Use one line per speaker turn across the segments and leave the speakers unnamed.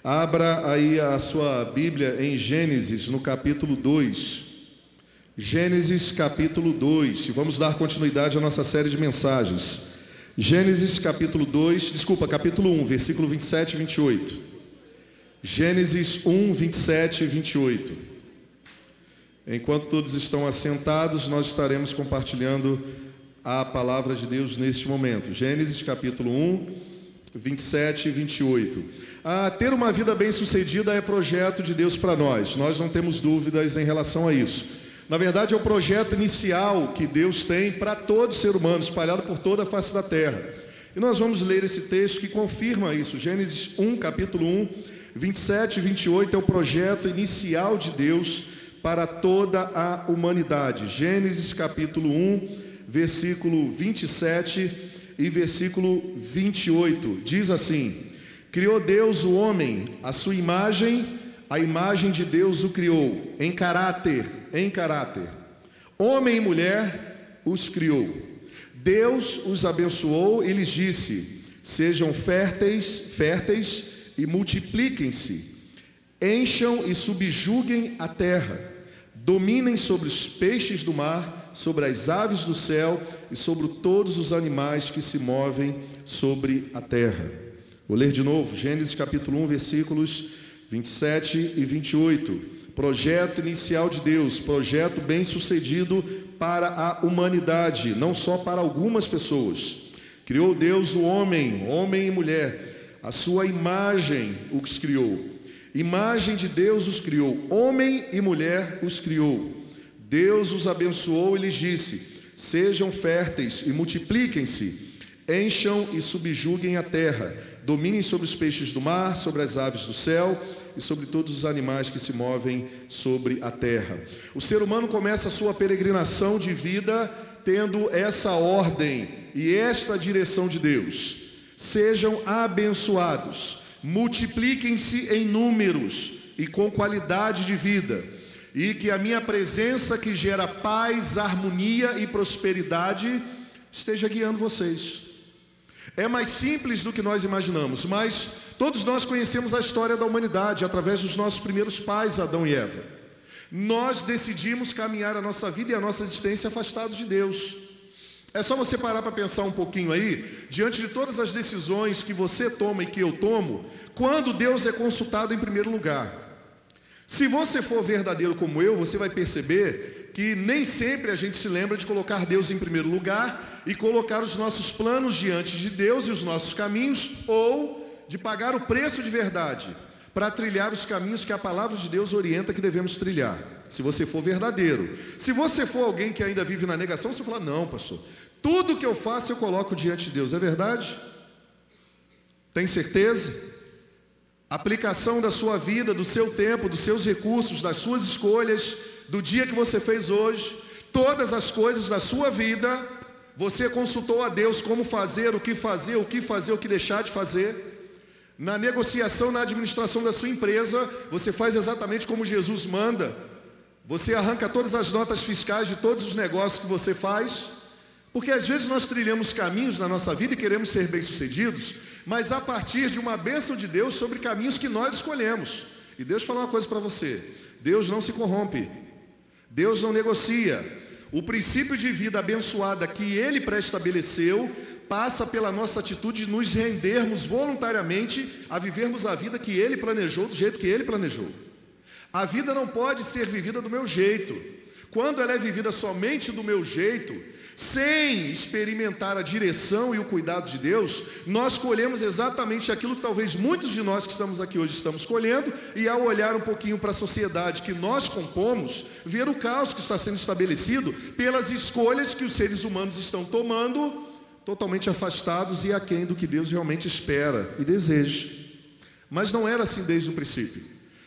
Abra aí a sua Bíblia em Gênesis, no capítulo 2. Gênesis, capítulo 2. E vamos dar continuidade à nossa série de mensagens. Gênesis, capítulo 1, versículo 27 e 28. Gênesis 1, 27 e 28. Enquanto todos estão assentados, nós estaremos compartilhando a palavra de Deus neste momento. Gênesis, capítulo 1, 27 e 28. Ter uma vida bem-sucedida é projeto de Deus para nós. Nós não temos dúvidas em relação a isso. Na verdade, é o projeto inicial que Deus tem para todo ser humano, espalhado por toda a face da terra. E nós vamos ler esse texto que confirma isso. Gênesis 1, capítulo 1, 27 e 28 é o projeto inicial de Deus para toda a humanidade. Gênesis, capítulo 1, versículo 27 e versículo 28. Diz assim: criou Deus o homem, a sua imagem, a imagem de Deus o criou, em caráter. Homem e mulher os criou. Deus os abençoou e lhes disse: sejam férteis e multipliquem-se, encham e subjuguem a terra, dominem sobre os peixes do mar, sobre as aves do céu e sobre todos os animais que se movem sobre a terra. Vou ler de novo, Gênesis capítulo 1, versículos 27 e 28. Projeto inicial de Deus, projeto bem-sucedido para a humanidade, não só para algumas pessoas. Criou Deus o homem e mulher, a sua imagem os criou. Imagem de Deus os criou, homem e mulher os criou. Deus os abençoou e lhes disse: sejam férteis e multipliquem-se, encham e subjuguem a terra, dominem sobre os peixes do mar, sobre as aves do céu e sobre todos os animais que se movem sobre a terra. O ser humano começa a sua peregrinação de vida tendo essa ordem e esta direção de Deus: sejam abençoados, multipliquem-se em números e com qualidade de vida, e que a minha presença, que gera paz, harmonia e prosperidade, esteja guiando vocês. É mais simples do que nós imaginamos, mas todos nós conhecemos a história da humanidade através dos nossos primeiros pais, Adão e Eva. Nós decidimos caminhar a nossa vida e a nossa existência afastados de Deus. É só você parar para pensar um pouquinho aí, diante de todas as decisões que você toma e que eu tomo, quando Deus é consultado em primeiro lugar. Se você for verdadeiro como eu, você vai perceber que nem sempre a gente se lembra de colocar Deus em primeiro lugar e colocar os nossos planos diante de Deus e os nossos caminhos, ou de pagar o preço de verdade para trilhar os caminhos que a palavra de Deus orienta que devemos trilhar. Se você for verdadeiro. Se você for alguém que ainda vive na negação, você fala: não, pastor, tudo que eu faço eu coloco diante de Deus. É verdade? Tem certeza? Aplicação da sua vida, do seu tempo, dos seus recursos, das suas escolhas, do dia que você fez hoje, todas as coisas da sua vida, você consultou a Deus como fazer, o que fazer, o que deixar de fazer. Na negociação, na administração da sua empresa, você faz exatamente como Jesus manda. Você arranca todas as notas fiscais de todos os negócios que você faz, porque às vezes nós trilhamos caminhos na nossa vida e queremos ser bem-sucedidos, mas a partir de uma bênção de Deus sobre caminhos que nós escolhemos. E Deus fala uma coisa para você: Deus não se corrompe, Deus não negocia. O princípio de vida abençoada que Ele pré-estabeleceu passa pela nossa atitude de nos rendermos voluntariamente a vivermos a vida que Ele planejou, do jeito que Ele planejou. A vida não pode ser vivida do meu jeito. Quando ela é vivida somente do meu jeito, sem experimentar a direção e o cuidado de Deus, nós colhemos exatamente aquilo que talvez muitos de nós que estamos aqui hoje estamos colhendo, e ao olhar um pouquinho para a sociedade que nós compomos, ver o caos que está sendo estabelecido pelas escolhas que os seres humanos estão tomando, totalmente afastados e aquém do que Deus realmente espera e deseja. Mas não era assim desde o princípio.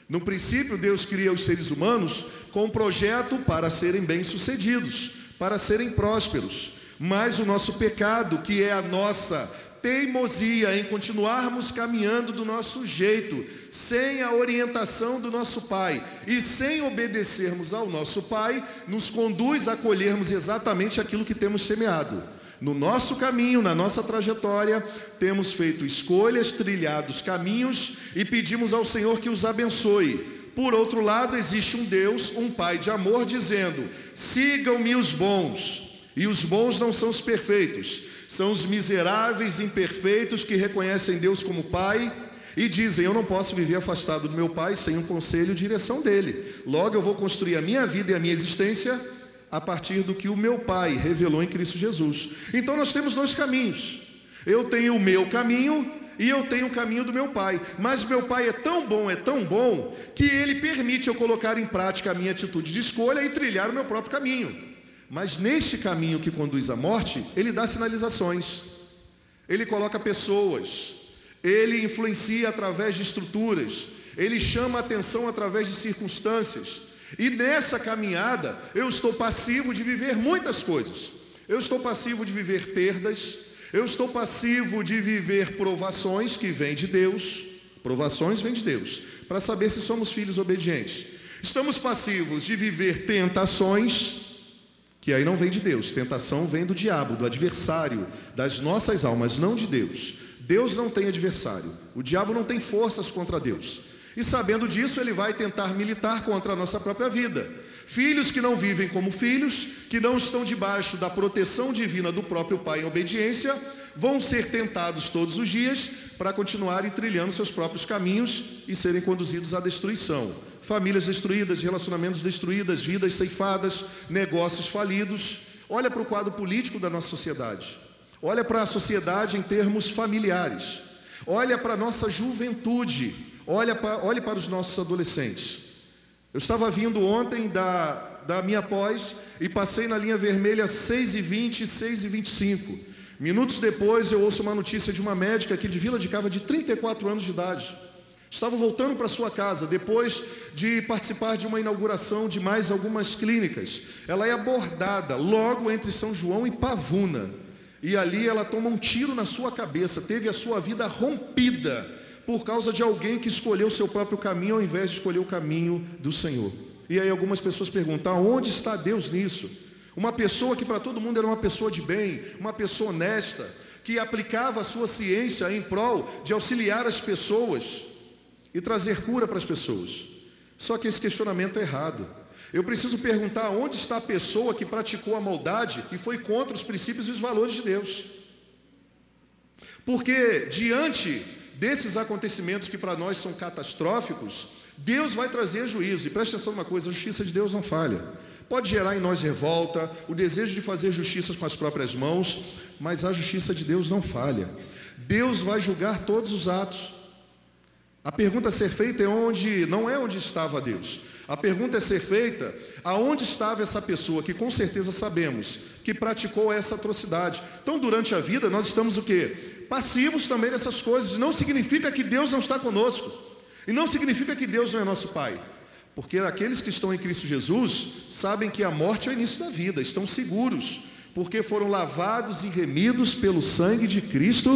No princípio, Deus cria os seres humanos com um projeto para serem bem-sucedidos, para serem prósperos. Mas o nosso pecado, que é a nossa teimosia em continuarmos caminhando do nosso jeito, sem a orientação do nosso Pai e sem obedecermos ao nosso Pai, nos conduz a colhermos exatamente aquilo que temos semeado. No nosso caminho, na nossa trajetória, temos feito escolhas, trilhados caminhos e pedimos ao Senhor que os abençoe. Por outro lado, existe um Deus, um Pai de amor, dizendo: sigam-me os bons. E os bons não são os perfeitos, são os miseráveis, imperfeitos, que reconhecem Deus como Pai e dizem: eu não posso viver afastado do meu Pai sem um conselho e direção dele. Logo eu vou construir a minha vida e a minha existência a partir do que o meu Pai revelou em Cristo Jesus. Então nós temos dois caminhos. Eu tenho o meu caminho e eu tenho o caminho do meu Pai. Mas meu Pai é tão bom, que Ele permite eu colocar em prática a minha atitude de escolha e trilhar o meu próprio caminho. Mas neste caminho que conduz à morte, Ele dá sinalizações. Ele coloca pessoas. Ele influencia através de estruturas. Ele chama a atenção através de circunstâncias. E nessa caminhada, eu estou passivo de viver muitas coisas. Eu estou passivo de viver perdas. Eu estou passivo de viver provações que vêm de Deus. Provações vêm de Deus, para saber se somos filhos obedientes. Estamos passivos de viver tentações, que aí não vem de Deus. Tentação vem do diabo, do adversário, das nossas almas, não de Deus. Deus não tem adversário. O diabo não tem forças contra Deus. E sabendo disso, ele vai tentar militar contra a nossa própria vida. Filhos que não vivem como filhos, que não estão debaixo da proteção divina do próprio Pai em obediência, vão ser tentados todos os dias para continuarem trilhando seus próprios caminhos e serem conduzidos à destruição. Famílias destruídas, relacionamentos destruídos, vidas ceifadas, negócios falidos. Olha para o quadro político da nossa sociedade. Olha para a sociedade em termos familiares. Olha para a nossa juventude. Olhe para os nossos adolescentes. Eu estava vindo ontem da minha pós e passei na linha vermelha 6h20, 6h25. Minutos depois eu ouço uma notícia de uma médica aqui de Vila de Cava de 34 anos de idade. Estava voltando para sua casa depois de participar de uma inauguração de mais algumas clínicas. Ela é abordada logo entre São João e Pavuna. E ali ela toma um tiro na sua cabeça, teve a sua vida rompida por causa de alguém que escolheu o seu próprio caminho ao invés de escolher o caminho do Senhor. E aí algumas pessoas perguntam: onde está Deus nisso? Uma pessoa que para todo mundo era uma pessoa de bem, uma pessoa honesta, que aplicava a sua ciência em prol de auxiliar as pessoas e trazer cura para as pessoas. Só que esse questionamento é errado. Eu preciso perguntar: onde está a pessoa que praticou a maldade e foi contra os princípios e os valores de Deus? Porque diante desses acontecimentos que para nós são catastróficos, Deus vai trazer juízo. E preste atenção numa coisa: a justiça de Deus não falha. Pode gerar em nós revolta, o desejo de fazer justiça com as próprias mãos, mas a justiça de Deus não falha. Deus vai julgar todos os atos. A pergunta a ser feita não é onde estava Deus. A pergunta é ser feita: aonde estava essa pessoa que com certeza sabemos que praticou essa atrocidade? Então, durante a vida, nós estamos o quê? Passivos também dessas coisas. Não significa que Deus não está conosco. E não significa que Deus não é nosso Pai. Porque aqueles que estão em Cristo Jesus sabem que a morte é o início da vida, estão seguros, porque foram lavados e remidos pelo sangue de Cristo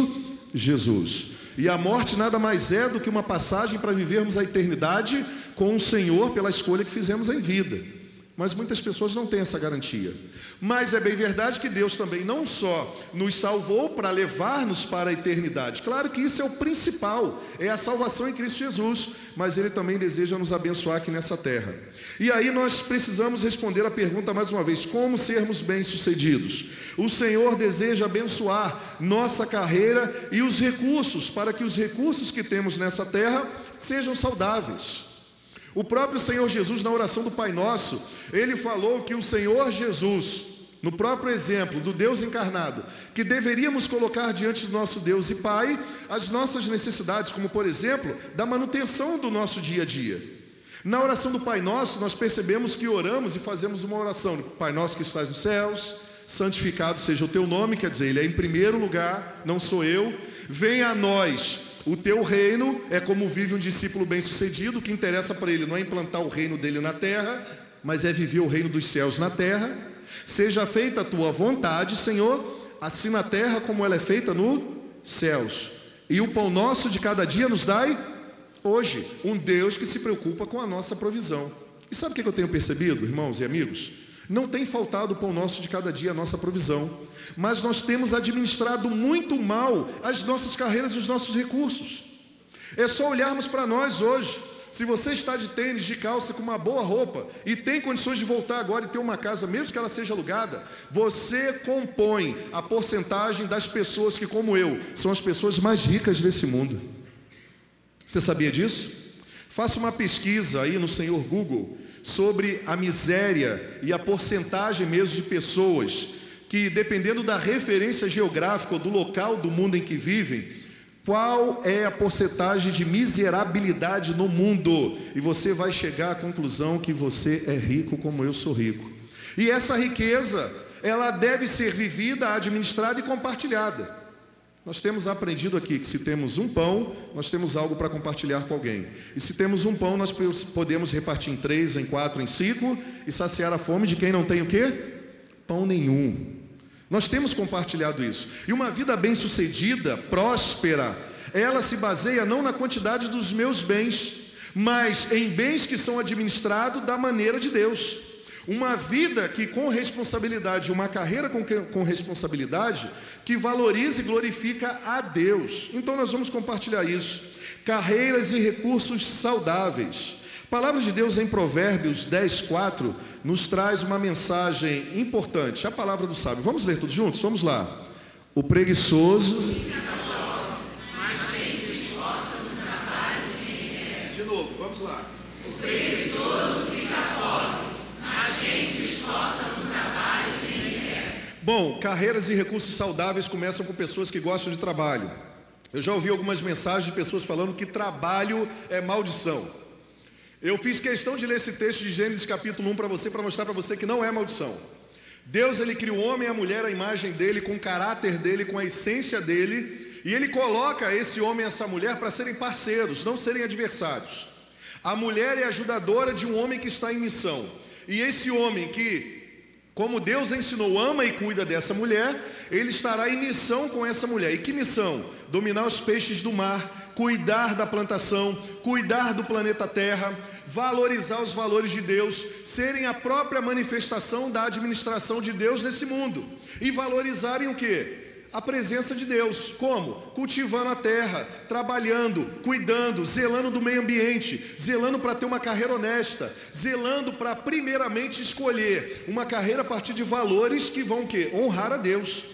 Jesus. E a morte nada mais é do que uma passagem para vivermos a eternidade com o Senhor pela escolha que fizemos em vida. Mas muitas pessoas não têm essa garantia. Mas é bem verdade que Deus também não só nos salvou para levar-nos para a eternidade. Claro que isso é o principal, é a salvação em Cristo Jesus. Mas Ele também deseja nos abençoar aqui nessa terra. E aí nós precisamos responder a pergunta mais uma vez: como sermos bem-sucedidos? O Senhor deseja abençoar nossa carreira e os recursos, para que os recursos que temos nessa terra sejam saudáveis. O próprio Senhor Jesus, na oração do Pai Nosso, Ele falou que o Senhor Jesus, no próprio exemplo do Deus encarnado, que deveríamos colocar diante do nosso Deus e Pai as nossas necessidades, como por exemplo, da manutenção do nosso dia a dia. Na oração do Pai Nosso, nós percebemos que oramos e fazemos uma oração: Pai Nosso que estás nos céus, santificado seja o teu nome, quer dizer, Ele é em primeiro lugar, não sou eu. Venha a nós o teu reino. É como vive um discípulo bem-sucedido. O que interessa para ele não é implantar o reino dele na terra, mas é viver o reino dos céus na terra. Seja feita a tua vontade, Senhor, assim na terra como ela é feita nos céus. E o pão nosso de cada dia nos dai hoje. Um Deus que se preocupa com a nossa provisão. E sabe o que eu tenho percebido, irmãos e amigos? Não tem faltado o pão nosso de cada dia, a nossa provisão, mas nós temos administrado muito mal as nossas carreiras e os nossos recursos. É só olharmos para nós hoje. Se você está de tênis, de calça, com uma boa roupa e tem condições de voltar agora e ter uma casa, mesmo que ela seja alugada, você compõe a porcentagem das pessoas que, como eu, são as pessoas mais ricas desse mundo. Você sabia disso? Faça uma pesquisa aí no senhor Google sobre a miséria e a porcentagem mesmo de pessoas que, dependendo da referência geográfica ou do local do mundo em que vivem, qual é a porcentagem de miserabilidade no mundo? E você vai chegar à conclusão que você é rico como eu sou rico. E essa riqueza, ela deve ser vivida, administrada e compartilhada. Nós temos aprendido aqui que se temos um pão, nós temos algo para compartilhar com alguém. E se temos um pão, nós podemos repartir em 3, em 4, em 5 e saciar a fome de quem não tem o quê? Pão nenhum. Nós temos compartilhado isso. E uma vida bem-sucedida, próspera, ela se baseia não na quantidade dos meus bens, mas em bens que são administrados da maneira de Deus. Uma vida que com responsabilidade, uma carreira com responsabilidade, que valoriza e glorifica a Deus. Então nós vamos compartilhar isso. Carreiras e recursos saudáveis. A palavra de Deus em Provérbios 10:4 nos traz uma mensagem importante, a palavra do sábio. Vamos ler todos juntos? Vamos lá. O preguiçoso de novo, vamos lá. O preguiçoso fica pobre, mas quem se esforça no trabalho enriquece. Bom, carreiras e recursos saudáveis começam com pessoas que gostam de trabalho. Eu já ouvi algumas mensagens de pessoas falando que trabalho é maldição. Eu fiz questão de ler esse texto de Gênesis capítulo 1 para mostrar para você que não é maldição. Deus, ele cria o homem e a mulher à imagem dele, com o caráter dele, com a essência dele, e ele coloca esse homem e essa mulher para serem parceiros, não serem adversários. A mulher é ajudadora de um homem que está em missão, e esse homem que, como Deus ensinou, ama e cuida dessa mulher, ele estará em missão com essa mulher. E que missão? Dominar os peixes do mar, cuidar da plantação, cuidar do planeta Terra, valorizar os valores de Deus, serem a própria manifestação da administração de Deus nesse mundo. E valorizarem o quê? A presença de Deus. Como? Cultivando a terra, trabalhando, cuidando, zelando do meio ambiente, zelando para ter uma carreira honesta, zelando para primeiramente escolher uma carreira a partir de valores que vão o quê? Honrar a Deus.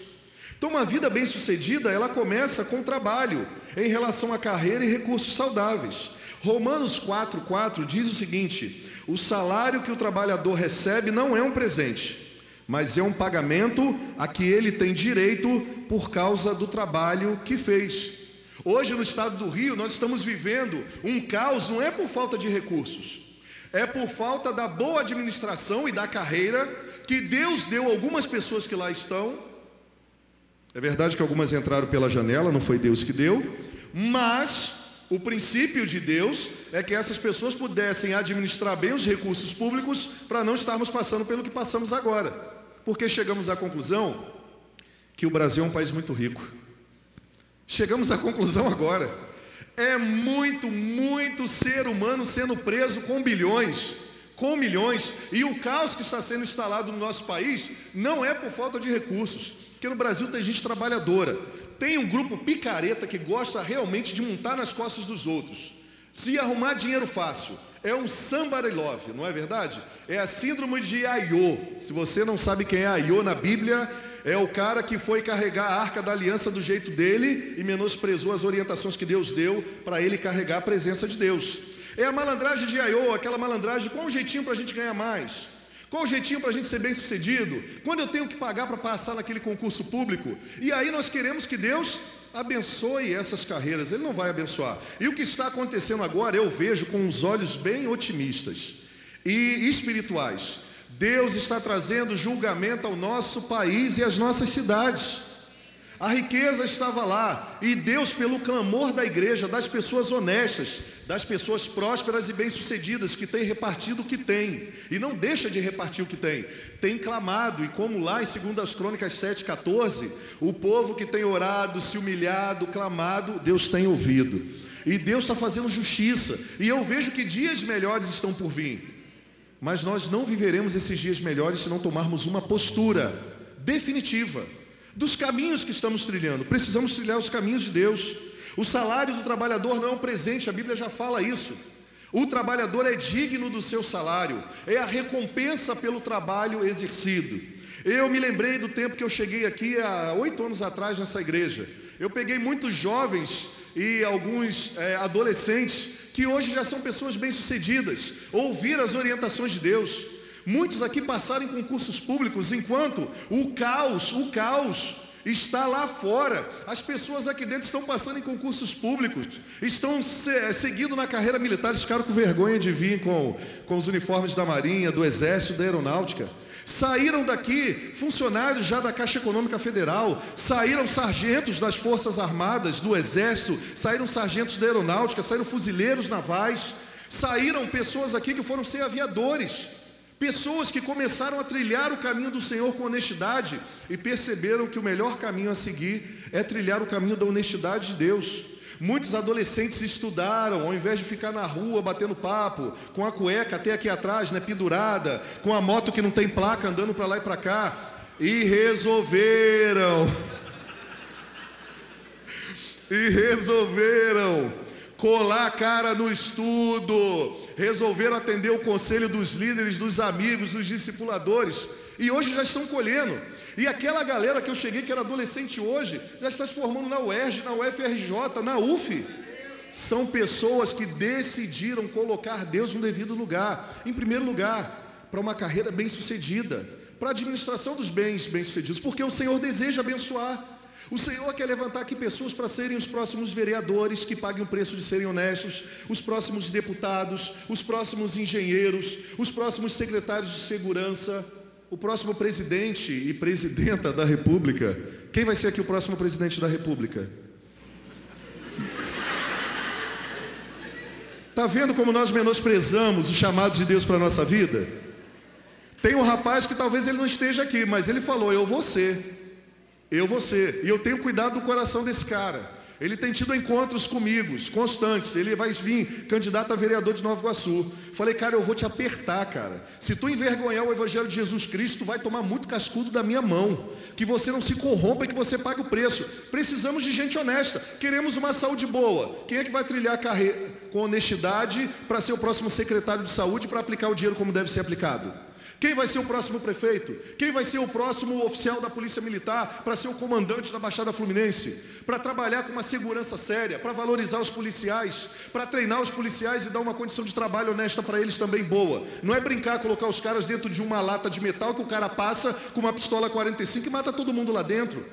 Então uma vida bem-sucedida, ela começa com trabalho, em relação à carreira e recursos saudáveis. Romanos 4:4 diz o seguinte: o salário que o trabalhador recebe não é um presente, mas é um pagamento a que ele tem direito por causa do trabalho que fez. Hoje no estado do Rio nós estamos vivendo um caos, não é por falta de recursos, é por falta da boa administração e da carreira que Deus deu a algumas pessoas que lá estão. É verdade que algumas entraram pela janela, não foi Deus que deu, mas o princípio de Deus é que essas pessoas pudessem administrar bem os recursos públicos para não estarmos passando pelo que passamos agora. Porque chegamos à conclusão que o Brasil é um país muito rico. Chegamos à conclusão agora. É muito ser humano sendo preso com bilhões, com milhões, e o caos que está sendo instalado no nosso país não é por falta de recursos. Porque no Brasil tem gente trabalhadora, tem um grupo picareta que gosta realmente de montar nas costas dos outros, se arrumar dinheiro fácil, é um somebody love, não é verdade? É a síndrome de Aiô. Se você não sabe quem é Aiô na Bíblia, é o cara que foi carregar a arca da aliança do jeito dele e menosprezou as orientações que Deus deu para ele carregar a presença de Deus. É a malandragem de Aiô, aquela malandragem, qual o jeitinho para a gente ganhar mais? Qual o jeitinho para a gente ser bem sucedido? Quando eu tenho que pagar para passar naquele concurso público? E aí nós queremos que Deus abençoe essas carreiras. Ele não vai abençoar. E o que está acontecendo agora eu vejo com os olhos bem otimistas e espirituais. Deus está trazendo julgamento ao nosso país e às nossas cidades. A riqueza estava lá, e Deus, pelo clamor da igreja, das pessoas honestas, das pessoas prósperas e bem-sucedidas, que têm repartido o que tem, e não deixa de repartir o que tem clamado, e como lá em 2 Crônicas 7:14, o povo que tem orado, se humilhado, clamado, Deus tem ouvido, e Deus está fazendo justiça, e eu vejo que dias melhores estão por vir. mas nós não viveremos esses dias melhores se não tomarmos uma postura definitiva dos caminhos que estamos trilhando. Precisamos trilhar os caminhos de Deus. O salário do trabalhador não é um presente, a Bíblia já fala isso. O trabalhador é digno do seu salário, é a recompensa pelo trabalho exercido. Eu me lembrei do tempo que eu cheguei aqui há 8 anos atrás nessa igreja. Eu peguei muitos jovens e alguns adolescentes que hoje já são pessoas bem-sucedidas, ouviram as orientações de Deus. Muitos aqui passaram em concursos públicos, enquanto o caos está lá fora. As pessoas aqui dentro estão passando em concursos públicos, estão seguindo na carreira militar. Eles ficaram com vergonha de vir com os uniformes da Marinha, do Exército, da Aeronáutica. Saíram daqui funcionários já da Caixa Econômica Federal, saíram sargentos das Forças Armadas, do Exército, saíram sargentos da Aeronáutica, saíram fuzileiros navais, saíram pessoas aqui que foram ser aviadores, pessoas que começaram a trilhar o caminho do Senhor com honestidade e perceberam que o melhor caminho a seguir é trilhar o caminho da honestidade de Deus. Muitos adolescentes estudaram, ao invés de ficar na rua batendo papo, com a cueca até aqui atrás, né, pendurada, com a moto que não tem placa andando para lá e para cá, e resolveram colar a cara no estudo, resolveram atender o conselho dos líderes, dos amigos, dos discipuladores, e hoje já estão colhendo. E aquela galera que eu cheguei, que era adolescente hoje, já está se formando na UERJ, na UFRJ, na UF. São pessoas que decidiram colocar Deus no devido lugar. Em primeiro lugar, para uma carreira bem-sucedida, para a administração dos bens bem-sucedidos, porque o Senhor deseja abençoar. O Senhor quer levantar aqui pessoas para serem os próximos vereadores que paguem o preço de serem honestos, os próximos deputados, os próximos engenheiros, os próximos secretários de segurança, o próximo presidente e presidenta da República. Quem vai ser aqui o próximo presidente da República? Está vendo como nós menosprezamos o chamado de Deus para a nossa vida? Tem um rapaz que talvez ele não esteja aqui, mas ele falou: eu vou ser. E eu tenho cuidado do coração desse cara. Ele tem tido encontros comigo, constantes. Ele vai vir candidato a vereador de Nova Iguaçu. Falei: cara, eu vou te apertar, cara. Se tu envergonhar o Evangelho de Jesus Cristo, tu vai tomar muito cascudo da minha mão. Que você não se corrompa e que você pague o preço. Precisamos de gente honesta. Queremos uma saúde boa. Quem é que vai trilhar a carreira com honestidade para ser o próximo secretário de saúde, para aplicar o dinheiro como deve ser aplicado? Quem vai ser o próximo prefeito? Quem vai ser o próximo oficial da Polícia Militar para ser o comandante da Baixada Fluminense? Para trabalhar com uma segurança séria, para valorizar os policiais, para treinar os policiais e dar uma condição de trabalho honesta para eles também boa. Não é brincar, colocar os caras dentro de uma lata de metal que o cara passa com uma pistola 45 e mata todo mundo lá dentro.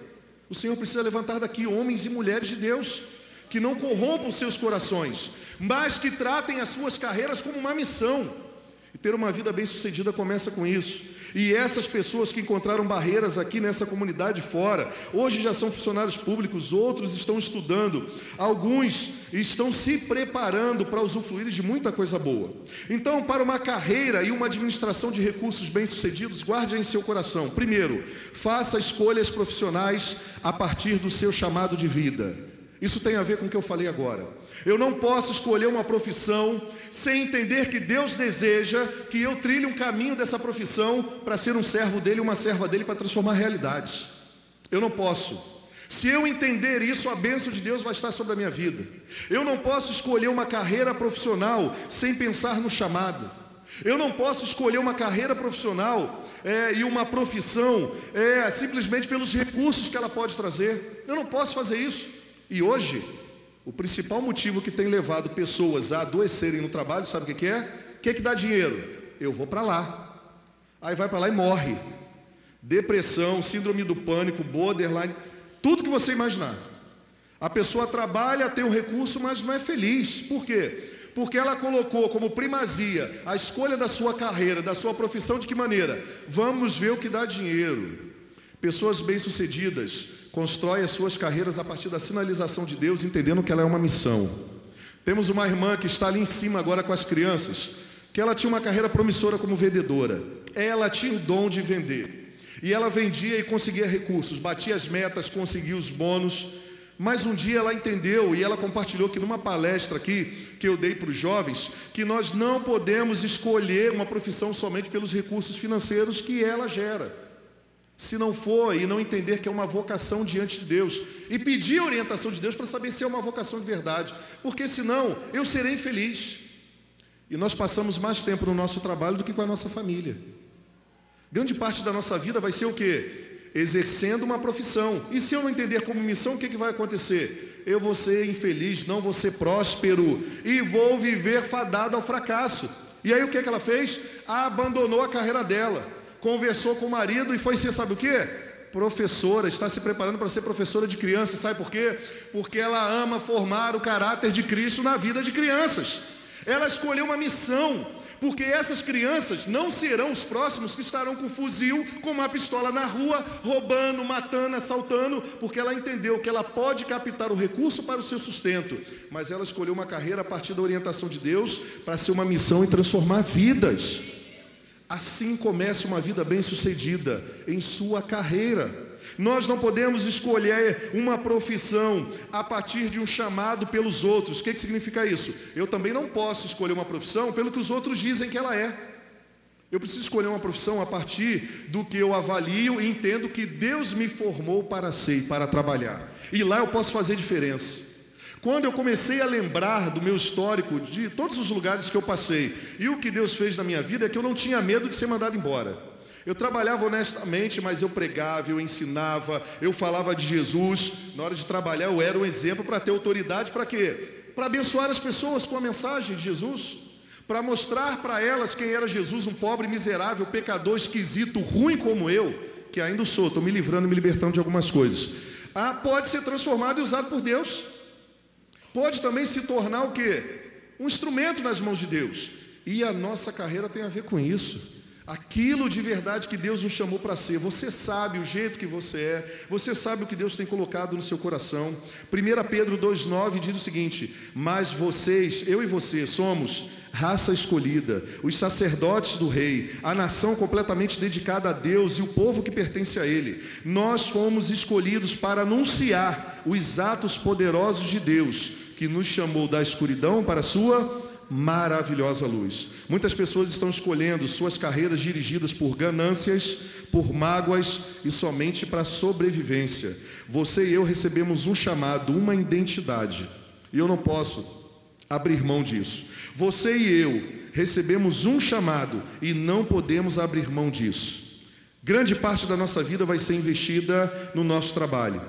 O Senhor precisa levantar daqui homens e mulheres de Deus que não corrompam seus corações, mas que tratem as suas carreiras como uma missão. E ter uma vida bem-sucedida começa com isso. E essas pessoas que encontraram barreiras aqui nessa comunidade fora, hoje já são funcionários públicos, outros estão estudando, alguns estão se preparando para usufruir de muita coisa boa. Então, para uma carreira e uma administração de recursos bem-sucedidos, guarde em seu coração: primeiro, faça escolhas profissionais a partir do seu chamado de vida. Isso tem a ver com o que eu falei agora. Eu não posso escolher uma profissão sem entender que Deus deseja que eu trilhe um caminho dessa profissão para ser um servo dele, uma serva dele, para transformar realidades. Eu não posso. Se eu entender isso, a bênção de Deus vai estar sobre a minha vida. Eu não posso escolher uma carreira profissional sem pensar no chamado. Eu não posso escolher uma carreira profissional e uma profissão simplesmente pelos recursos que ela pode trazer. Eu não posso fazer isso. E hoje, o principal motivo que tem levado pessoas a adoecerem no trabalho, sabe o que é? O que é que dá dinheiro? Eu vou para lá. Aí vai para lá e morre. Depressão, síndrome do pânico, borderline, tudo que você imaginar. A pessoa trabalha, tem um recurso, mas não é feliz. Por quê? Porque ela colocou como primazia a escolha da sua carreira, da sua profissão. De que maneira? Vamos ver o que dá dinheiro. Pessoas bem-sucedidas constroem as suas carreiras a partir da sinalização de Deus, entendendo que ela é uma missão. Temos uma irmã que está ali em cima agora com as crianças, que ela tinha uma carreira promissora como vendedora. Ela tinha o dom de vender. E ela vendia e conseguia recursos, batia as metas, conseguia os bônus. Mas um dia ela entendeu e ela compartilhou que numa palestra aqui, que eu dei para os jovens, que nós não podemos escolher uma profissão somente pelos recursos financeiros que ela gera. Se não for e não entender que é uma vocação diante de Deus, e pedir a orientação de Deus para saber se é uma vocação de verdade, porque senão eu serei infeliz. E nós passamos mais tempo no nosso trabalho do que com a nossa família. Grande parte da nossa vida vai ser o quê? Exercendo uma profissão. E se eu não entender como missão, o que vai acontecer? Eu vou ser infeliz, não vou ser próspero e vou viver fadado ao fracasso. E aí o que ela fez? Abandonou a carreira dela, conversou com o marido e foi ser, sabe o quê? Professora, está se preparando para ser professora de crianças. Sabe por quê? Porque ela ama formar o caráter de Cristo na vida de crianças. Ela escolheu uma missão, porque essas crianças não serão os próximos que estarão com um fuzil, com uma pistola na rua, roubando, matando, assaltando, porque ela entendeu que ela pode captar o recurso para o seu sustento, mas ela escolheu uma carreira a partir da orientação de Deus, para ser uma missão e transformar vidas. Assim começa uma vida bem-sucedida em sua carreira. Nós não podemos escolher uma profissão a partir de um chamado pelos outros. O que significa isso? Eu também não posso escolher uma profissão pelo que os outros dizem que ela é. Eu preciso escolher uma profissão a partir do que eu avalio e entendo que Deus me formou para ser e para trabalhar. E lá eu posso fazer diferença. Quando eu comecei a lembrar do meu histórico, de todos os lugares que eu passei, e o que Deus fez na minha vida, é que eu não tinha medo de ser mandado embora. Eu trabalhava honestamente, mas eu pregava, eu ensinava, eu falava de Jesus. Na hora de trabalhar eu era um exemplo para ter autoridade, para quê? Para abençoar as pessoas com a mensagem de Jesus, para mostrar para elas quem era Jesus, um pobre, miserável, pecador, esquisito, ruim como eu, que ainda sou, estou me livrando e me libertando de algumas coisas. Pode ser transformado e usado por Deus. Pode também se tornar o quê? Um instrumento nas mãos de Deus. E a nossa carreira tem a ver com isso. Aquilo de verdade que Deus nos chamou para ser. Você sabe o jeito que você é, você sabe o que Deus tem colocado no seu coração. 1 Pedro 2,9 diz o seguinte: mas vocês, eu e você, somos raça escolhida, os sacerdotes do rei, a nação completamente dedicada a Deus e o povo que pertence a Ele. Nós fomos escolhidos para anunciar os atos poderosos de Deus, que nos chamou da escuridão para a sua maravilhosa luz. Muitas pessoas estão escolhendo suas carreiras dirigidas por ganâncias, por mágoas e somente para sobrevivência. Você e eu recebemos um chamado, uma identidade, e eu não posso abrir mão disso. Você e eu recebemos um chamado e não podemos abrir mão disso. Grande parte da nossa vida vai ser investida no nosso trabalho.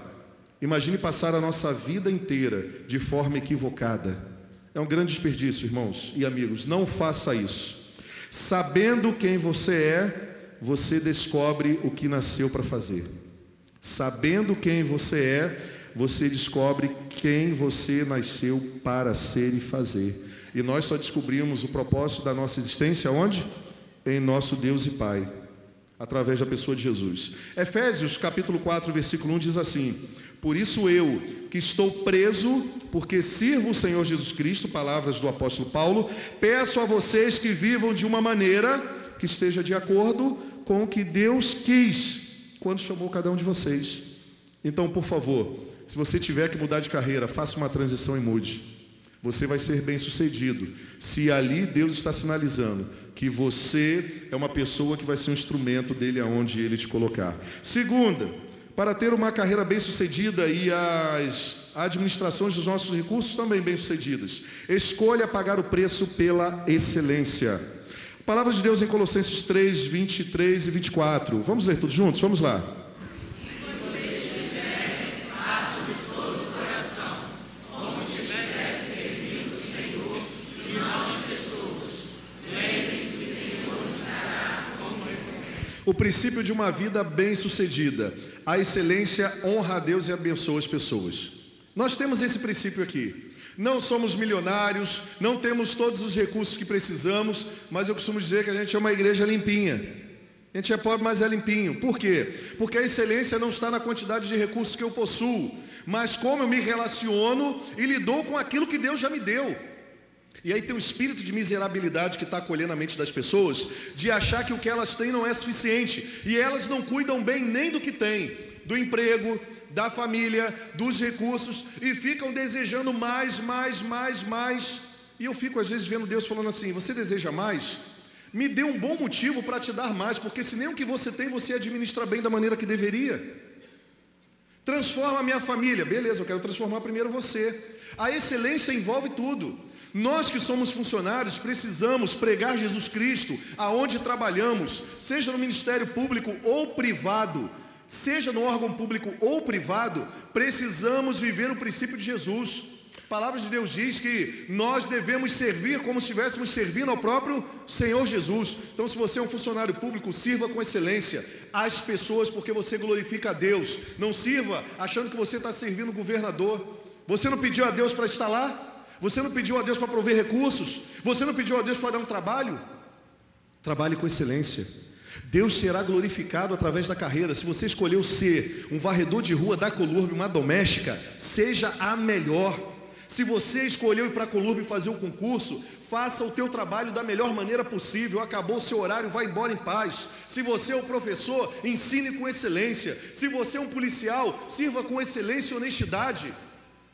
Imagine passar a nossa vida inteira de forma equivocada. É um grande desperdício, irmãos e amigos. Não faça isso. Sabendo quem você é, você descobre o que nasceu para fazer. Sabendo quem você é, você descobre quem você nasceu para ser e fazer. E nós só descobrimos o propósito da nossa existência onde? Em nosso Deus e Pai, através da pessoa de Jesus. Efésios capítulo 4, versículo 1 diz assim: por isso eu, que estou preso, porque sirvo o Senhor Jesus Cristo, palavras do apóstolo Paulo, peço a vocês que vivam de uma maneira que esteja de acordo com o que Deus quis, quando chamou cada um de vocês. Então, por favor, se você tiver que mudar de carreira, faça uma transição e mude. Você vai ser bem sucedido, se ali Deus está sinalizando que você é uma pessoa que vai ser um instrumento dele aonde ele te colocar. Segunda, para ter uma carreira bem-sucedida e as administrações dos nossos recursos também bem-sucedidas, escolha pagar o preço pela excelência. A palavra de Deus em Colossenses 3, 23 e 24. Vamos ler todos juntos? Vamos lá. O princípio de uma vida bem-sucedida. A excelência honra a Deus e abençoa as pessoas. Nós temos esse princípio aqui. Não somos milionários, não temos todos os recursos que precisamos, mas eu costumo dizer que a gente é uma igreja limpinha. A gente é pobre, mas é limpinho. Por quê? Porque a excelência não está na quantidade de recursos que eu possuo, mas como eu me relaciono e lido com aquilo que Deus já me deu. E aí tem um espírito de miserabilidade que está acolhendo a mente das pessoas, de achar que o que elas têm não é suficiente, e elas não cuidam bem nem do que têm, do emprego, da família, dos recursos, e ficam desejando mais. E eu fico às vezes vendo Deus falando assim: você deseja mais? Me dê um bom motivo para te dar mais, porque se nem o que você tem você administra bem da maneira que deveria. Transforma a minha família. Beleza, eu quero transformar primeiro você. A excelência envolve tudo. Nós que somos funcionários precisamos pregar Jesus Cristo aonde trabalhamos, seja no ministério público ou privado, seja no órgão público ou privado, precisamos viver o princípio de Jesus. A palavra de Deus diz que nós devemos servir como se estivéssemos servindo ao próprio Senhor Jesus. Então, se você é um funcionário público, sirva com excelência as pessoas, porque você glorifica a Deus. Não sirva achando que você está servindo o governador. Você não pediu a Deus para estar lá? Você não pediu a Deus para prover recursos? Você não pediu a Deus para dar um trabalho? Trabalhe com excelência. Deus será glorificado através da carreira. Se você escolheu ser um varredor de rua da Colurbe, uma doméstica, seja a melhor. Se você escolheu ir para a Colurbe e fazer o concurso, faça o teu trabalho da melhor maneira possível. Acabou o seu horário, vá embora em paz. Se você é um professor, ensine com excelência. Se você é um policial, sirva com excelência e honestidade.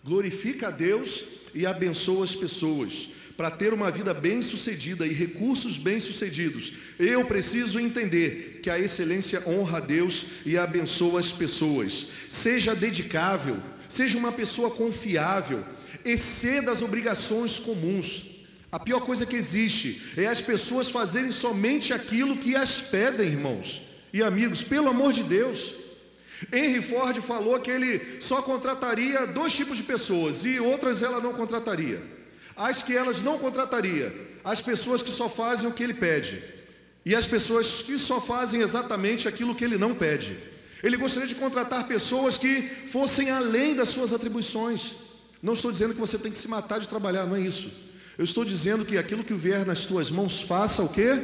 Glorifica a Deus e abençoa as pessoas. Para ter uma vida bem-sucedida e recursos bem-sucedidos, eu preciso entender que a excelência honra a Deus e abençoa as pessoas. Seja dedicável, seja uma pessoa confiável, exceda as obrigações comuns. A pior coisa que existe é as pessoas fazerem somente aquilo que as pedem, irmãos e amigos, pelo amor de Deus. Henry Ford falou que ele só contrataria 2 tipos de pessoas e outras ela não contrataria. As que elas não contrataria, as pessoas que só fazem o que ele pede, e as pessoas que só fazem exatamente aquilo que ele não pede. Ele gostaria de contratar pessoas que fossem além das suas atribuições. Não estou dizendo que você tem que se matar de trabalhar, não é isso. Eu estou dizendo que aquilo que vier nas tuas mãos, faça o quê?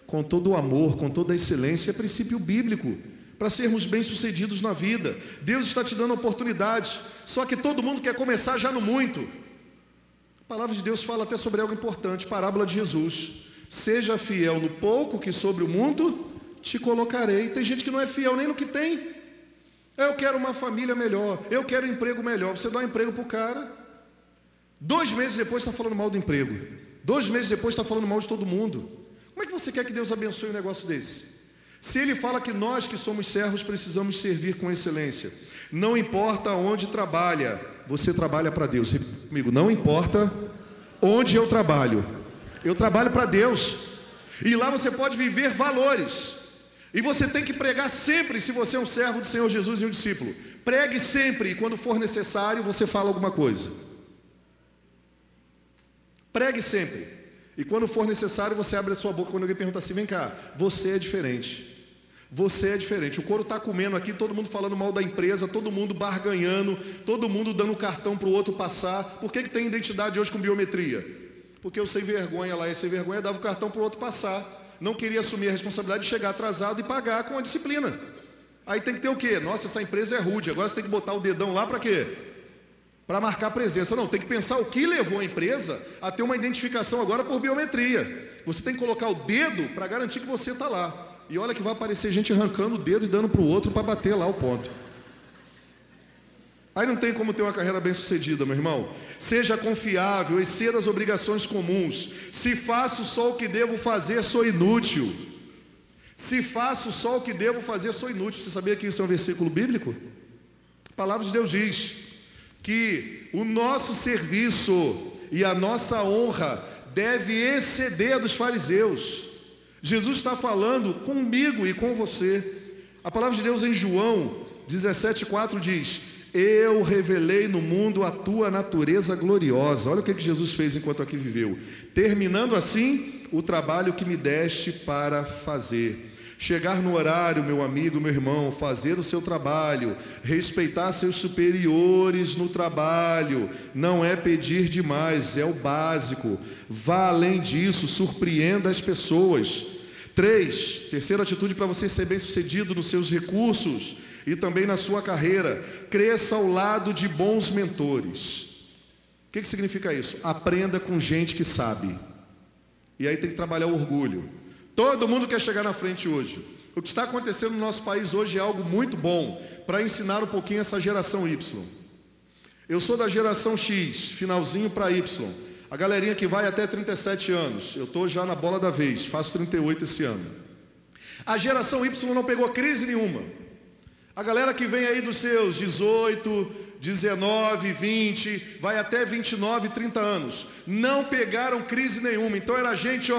Com todo o amor, com toda a excelência. É princípio bíblico para sermos bem-sucedidos na vida. Deus está te dando oportunidades, só que todo mundo quer começar já no muito. A palavra de Deus fala até sobre algo importante, parábola de Jesus: seja fiel no pouco, que sobre o muito te colocarei. Tem gente que não é fiel nem no que tem. Eu quero uma família melhor, eu quero um emprego melhor. Você dá um emprego para o cara, 2 meses depois está falando mal do emprego, 2 meses depois está falando mal de todo mundo. Como é que você quer que Deus abençoe um negócio desse? Se ele fala que nós que somos servos precisamos servir com excelência, não importa onde trabalha, você trabalha para Deus. Repita comigo: não importa onde eu trabalho para Deus. E lá você pode viver valores. E você tem que pregar sempre. Se você é um servo do Senhor Jesus e um discípulo, pregue sempre, e quando for necessário você fala alguma coisa. Pregue sempre, e quando for necessário você abre a sua boca quando alguém pergunta assim: vem cá, você é diferente. Você é diferente. O couro está comendo aqui, todo mundo falando mal da empresa, todo mundo barganhando, todo mundo dando cartão para o outro passar. Por que tem identidade hoje com biometria? Porque eu sem vergonha lá, e sem vergonha dava o cartão para o outro passar. Não queria assumir a responsabilidade de chegar atrasado e pagar com a disciplina. Aí tem que ter o quê? Nossa, essa empresa é rude, agora você tem que botar o dedão lá para quê? Para marcar presença. Não, tem que pensar o que levou a empresa a ter uma identificação agora por biometria. Você tem que colocar o dedo para garantir que você está lá. E olha que vai aparecer gente arrancando o dedo e dando para o outro para bater lá o ponto. Aí não tem como ter uma carreira bem sucedida, meu irmão. Seja confiável, exceda as obrigações comuns. Se faço só o que devo fazer, sou inútil. Se faço só o que devo fazer, sou inútil. Você sabia que isso é um versículo bíblico? A palavra de Deus diz que o nosso serviço e a nossa honra deve exceder a dos fariseus. Jesus está falando comigo e com você. A palavra de Deus em João 17,4 diz: eu revelei no mundo a tua natureza gloriosa. Olha o que Jesus fez enquanto aqui viveu, terminando assim o trabalho que me deste para fazer. Chegar no horário, meu amigo, meu irmão, fazer o seu trabalho, respeitar seus superiores no trabalho, não é pedir demais, é o básico. Vá além disso, surpreenda as pessoas. Terceira atitude para você ser bem-sucedido nos seus recursos e também na sua carreira: cresça ao lado de bons mentores. O que significa isso? Aprenda com gente que sabe. E aí tem que trabalhar o orgulho. Todo mundo quer chegar na frente hoje. O que está acontecendo no nosso país hoje é algo muito bom para ensinar um pouquinho essa geração Y. Eu sou da geração X, finalzinho para Y. A galerinha que vai até 37 anos. Eu estou já na bola da vez, faço 38 esse ano. A geração Y não pegou crise nenhuma. A galera que vem aí dos seus 18, 19, 20, vai até 29, 30 anos, não pegaram crise nenhuma. Então era gente,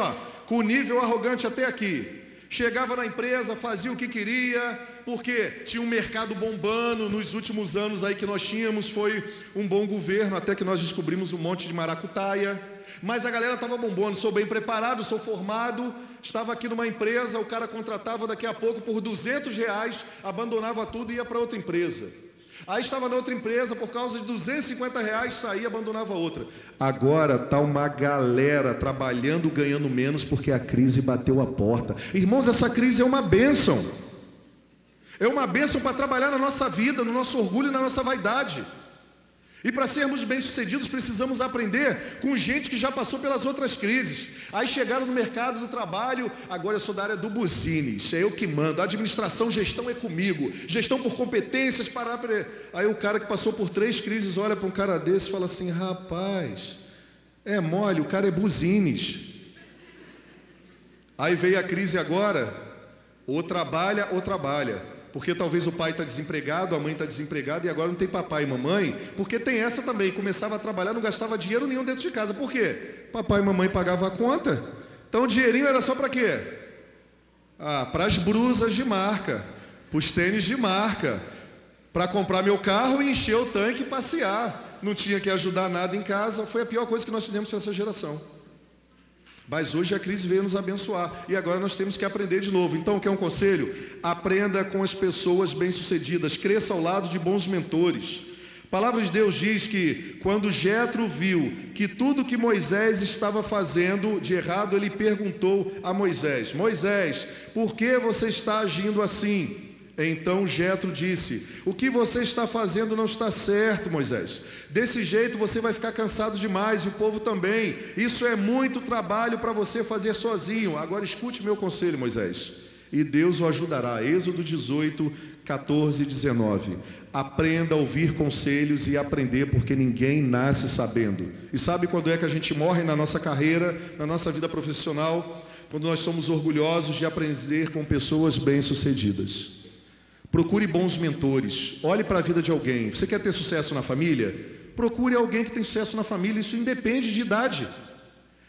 com nível arrogante até aqui. Chegava na empresa, fazia o que queria, porque tinha um mercado bombando. Nos últimos anos aí que nós tínhamos, foi um bom governo, até que nós descobrimos um monte de maracutaia. Mas a galera estava bombando, sou bem preparado, sou formado, estava aqui numa empresa, o cara contratava daqui a pouco por R$200, abandonava tudo e ia para outra empresa. Aí estava na outra empresa, por causa de R$250, saía e abandonava outra. Agora está uma galera trabalhando, ganhando menos, porque a crise bateu a porta. Irmãos, essa crise é uma bênção. É uma bênção para trabalhar na nossa vida, no nosso orgulho e na nossa vaidade. E para sermos bem-sucedidos, precisamos aprender com gente que já passou pelas outras crises. Aí chegaram no mercado do trabalho, agora eu sou da área do business, é eu que mando, administração, gestão é comigo, gestão por competências, Aí o cara que passou por 3 crises olha para um cara desse e fala assim: rapaz, é mole, o cara é business. Aí veio a crise agora, ou trabalha, porque talvez o pai está desempregado, a mãe está desempregada, e agora não tem papai e mamãe, porque tem essa também, começava a trabalhar, não gastava dinheiro nenhum dentro de casa. Por quê? Papai e mamãe pagavam a conta, então o dinheirinho era só para quê? Para as brusas de marca, para os tênis de marca, para comprar meu carro e encher o tanque e passear. Não tinha que ajudar nada em casa. Foi a pior coisa que nós fizemos para essa geração. Mas hoje a crise veio nos abençoar, e agora nós temos que aprender de novo. Então, quer um conselho? Aprenda com as pessoas bem-sucedidas, cresça ao lado de bons mentores. A palavra de Deus diz que quando Jetro viu que tudo que Moisés estava fazendo de errado, ele perguntou a Moisés: Moisés, por que você está agindo assim? Então Jetro disse: o que você está fazendo não está certo, Moisés. Desse jeito você vai ficar cansado demais, e o povo também. Isso é muito trabalho para você fazer sozinho. Agora escute meu conselho, Moisés, e Deus o ajudará. Êxodo 18, 14 e 19. Aprenda a ouvir conselhos e aprender, porque ninguém nasce sabendo. E sabe quando é que a gente morre na nossa carreira, na nossa vida profissional? Quando nós somos orgulhosos de aprender com pessoas bem-sucedidas. Procure bons mentores. Olhe para a vida de alguém. Você quer ter sucesso na família? Procure alguém que tem sucesso na família. Isso independe de idade.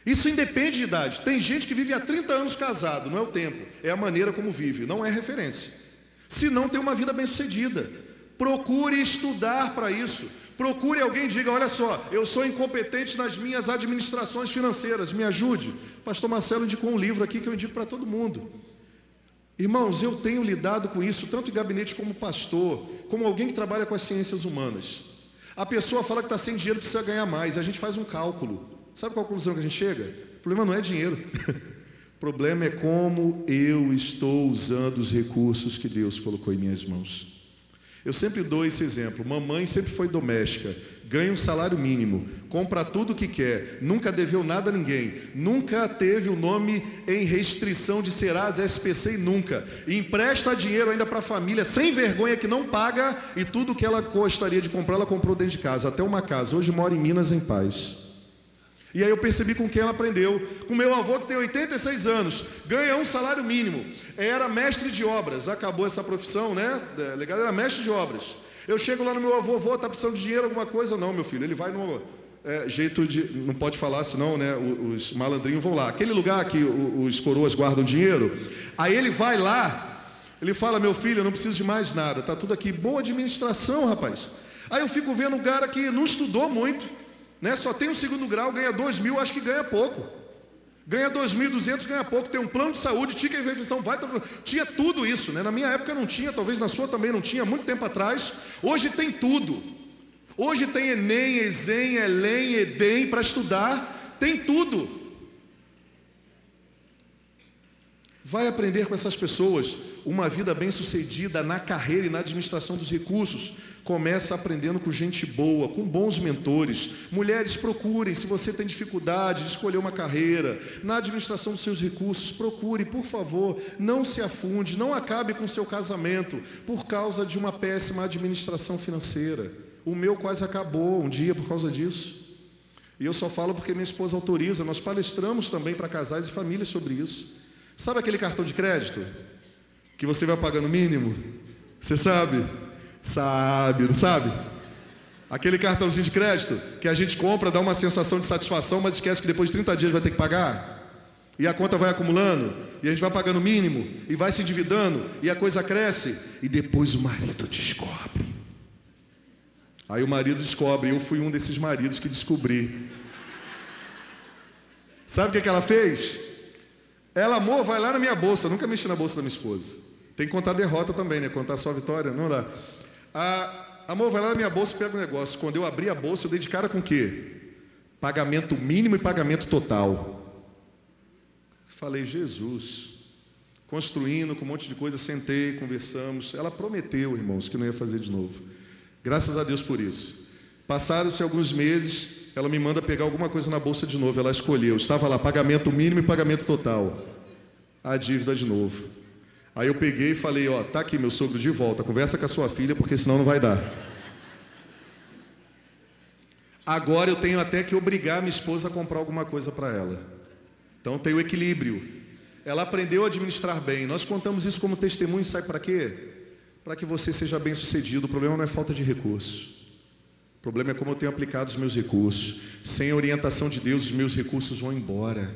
Isso independe de idade. Tem gente que vive há 30 anos casado. Não é o tempo, é a maneira como vive. Não é referência. Se não tem uma vida bem-sucedida, procure estudar para isso. Procure alguém e diga: olha só, eu sou incompetente nas minhas administrações financeiras, me ajude. Pastor Marcelo indicou um livro aqui que eu indico para todo mundo. Irmãos, eu tenho lidado com isso, tanto em gabinete como pastor, como alguém que trabalha com as ciências humanas. A pessoa fala que está sem dinheiro, precisa ganhar mais, a gente faz um cálculo. Sabe qual a conclusão que a gente chega? O problema não é dinheiro. O problema é como eu estou usando os recursos que Deus colocou em minhas mãos. Eu sempre dou esse exemplo. Mamãe sempre foi doméstica, ganha um salário mínimo, compra tudo o que quer, nunca deveu nada a ninguém, nunca teve o nome em restrição de Serasa, SPC, e nunca. E empresta dinheiro ainda para a família, sem vergonha, que não paga, e tudo que ela gostaria de comprar, ela comprou dentro de casa, até uma casa. Hoje mora em Minas em paz. E aí eu percebi com quem ela aprendeu. Com meu avô, que tem 86 anos, ganha um salário mínimo, era mestre de obras, acabou essa profissão, né? Legal, era mestre de obras. Eu chego lá no meu avô: está precisando de dinheiro, alguma coisa? Não, meu filho, ele vai no jeito de... Não pode falar, senão, né, os malandrinhos vão lá. Aquele lugar que os coroas guardam dinheiro, aí ele vai lá, ele fala: meu filho, eu não preciso de mais nada, está tudo aqui. Boa administração, rapaz. Aí eu fico vendo um cara que não estudou muito, né, só tem um segundo grau, ganha 2.000, acho que ganha pouco. Ganha 2.200, ganha pouco, tem um plano de saúde, tica e refeição, tinha tudo isso, né? Na minha época não tinha, talvez na sua também não tinha, muito tempo atrás. Hoje tem tudo. Hoje tem Enem, Exem, Elem, Edem para estudar, tem tudo. Vai aprender com essas pessoas uma vida bem-sucedida na carreira e na administração dos recursos. Começa aprendendo com gente boa, com bons mentores. Mulheres, procurem, se você tem dificuldade de escolher uma carreira, na administração dos seus recursos, procure, por favor, não se afunde, não acabe com o seu casamento por causa de uma péssima administração financeira. O meu quase acabou um dia por causa disso. E eu só falo porque minha esposa autoriza, nós palestramos também para casais e famílias sobre isso. Sabe aquele cartão de crédito que você vai pagando o mínimo? Você sabe? Sabe, não sabe? Aquele cartãozinho de crédito que a gente compra, dá uma sensação de satisfação, mas esquece que depois de 30 dias vai ter que pagar. E a conta vai acumulando, e a gente vai pagando o mínimo, e vai se endividando, e a coisa cresce, e depois o marido descobre. Aí o marido descobre, eu fui um desses maridos que descobri. Sabe o que ela fez? Ela, amor, vai lá na minha bolsa. Nunca mexi na bolsa da minha esposa. Tem que contar derrota também, né? Contar só a vitória, não dá. Amor, vai lá na minha bolsa e pega o negócio. Quando eu abri a bolsa, eu dei de cara com o quê? Pagamento mínimo e pagamento total. Falei, Jesus. Construindo com um monte de coisa, sentei, conversamos. Ela prometeu, irmãos, que não ia fazer de novo. Graças a Deus por isso. Passaram-se alguns meses, ela me manda pegar alguma coisa na bolsa de novo. Ela escolheu. Estava lá, pagamento mínimo e pagamento total. A dívida de novo. Aí eu peguei e falei, ó, tá aqui meu sogro de volta, conversa com a sua filha, porque senão não vai dar. Agora eu tenho até que obrigar a minha esposa a comprar alguma coisa para ela. Então tem o equilíbrio. Ela aprendeu a administrar bem. Nós contamos isso como testemunho, sabe para quê? Para que você seja bem sucedido. O problema não é falta de recursos. O problema é como eu tenho aplicado os meus recursos. Sem a orientação de Deus, os meus recursos vão embora.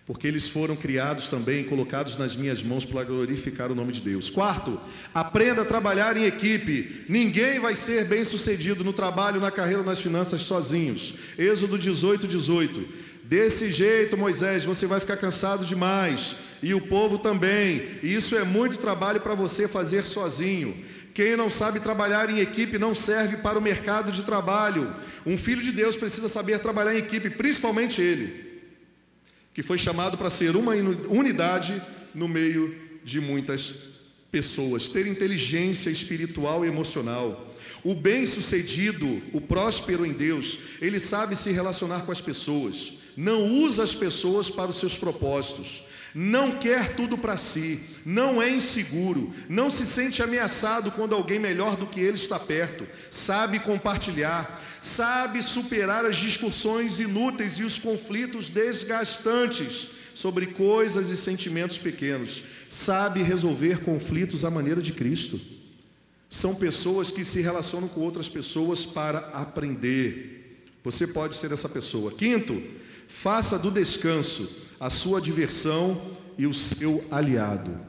Porque eles foram criados também, colocados nas minhas mãos para glorificar o nome de Deus. Quarto, aprenda a trabalhar em equipe. Ninguém vai ser bem sucedido no trabalho, na carreira, nas finanças sozinhos. Êxodo 18:18. Desse jeito, Moisés, você vai ficar cansado demais. E o povo também. E isso é muito trabalho para você fazer sozinho. Quem não sabe trabalhar em equipe não serve para o mercado de trabalho. Um filho de Deus precisa saber trabalhar em equipe, principalmente ele, que foi chamado para ser uma unidade no meio de muitas pessoas, ter inteligência espiritual e emocional. O bem-sucedido, o próspero em Deus, ele sabe se relacionar com as pessoas, não usa as pessoas para os seus propósitos, não quer tudo para si, não é inseguro, não se sente ameaçado quando alguém melhor do que ele está perto, sabe compartilhar, sabe superar as discussões inúteis e os conflitos desgastantes sobre coisas e sentimentos pequenos, sabe resolver conflitos à maneira de Cristo. São pessoas que se relacionam com outras pessoas para aprender. Você pode ser essa pessoa. Quinto, faça do descanso a sua diversão e o seu aliado.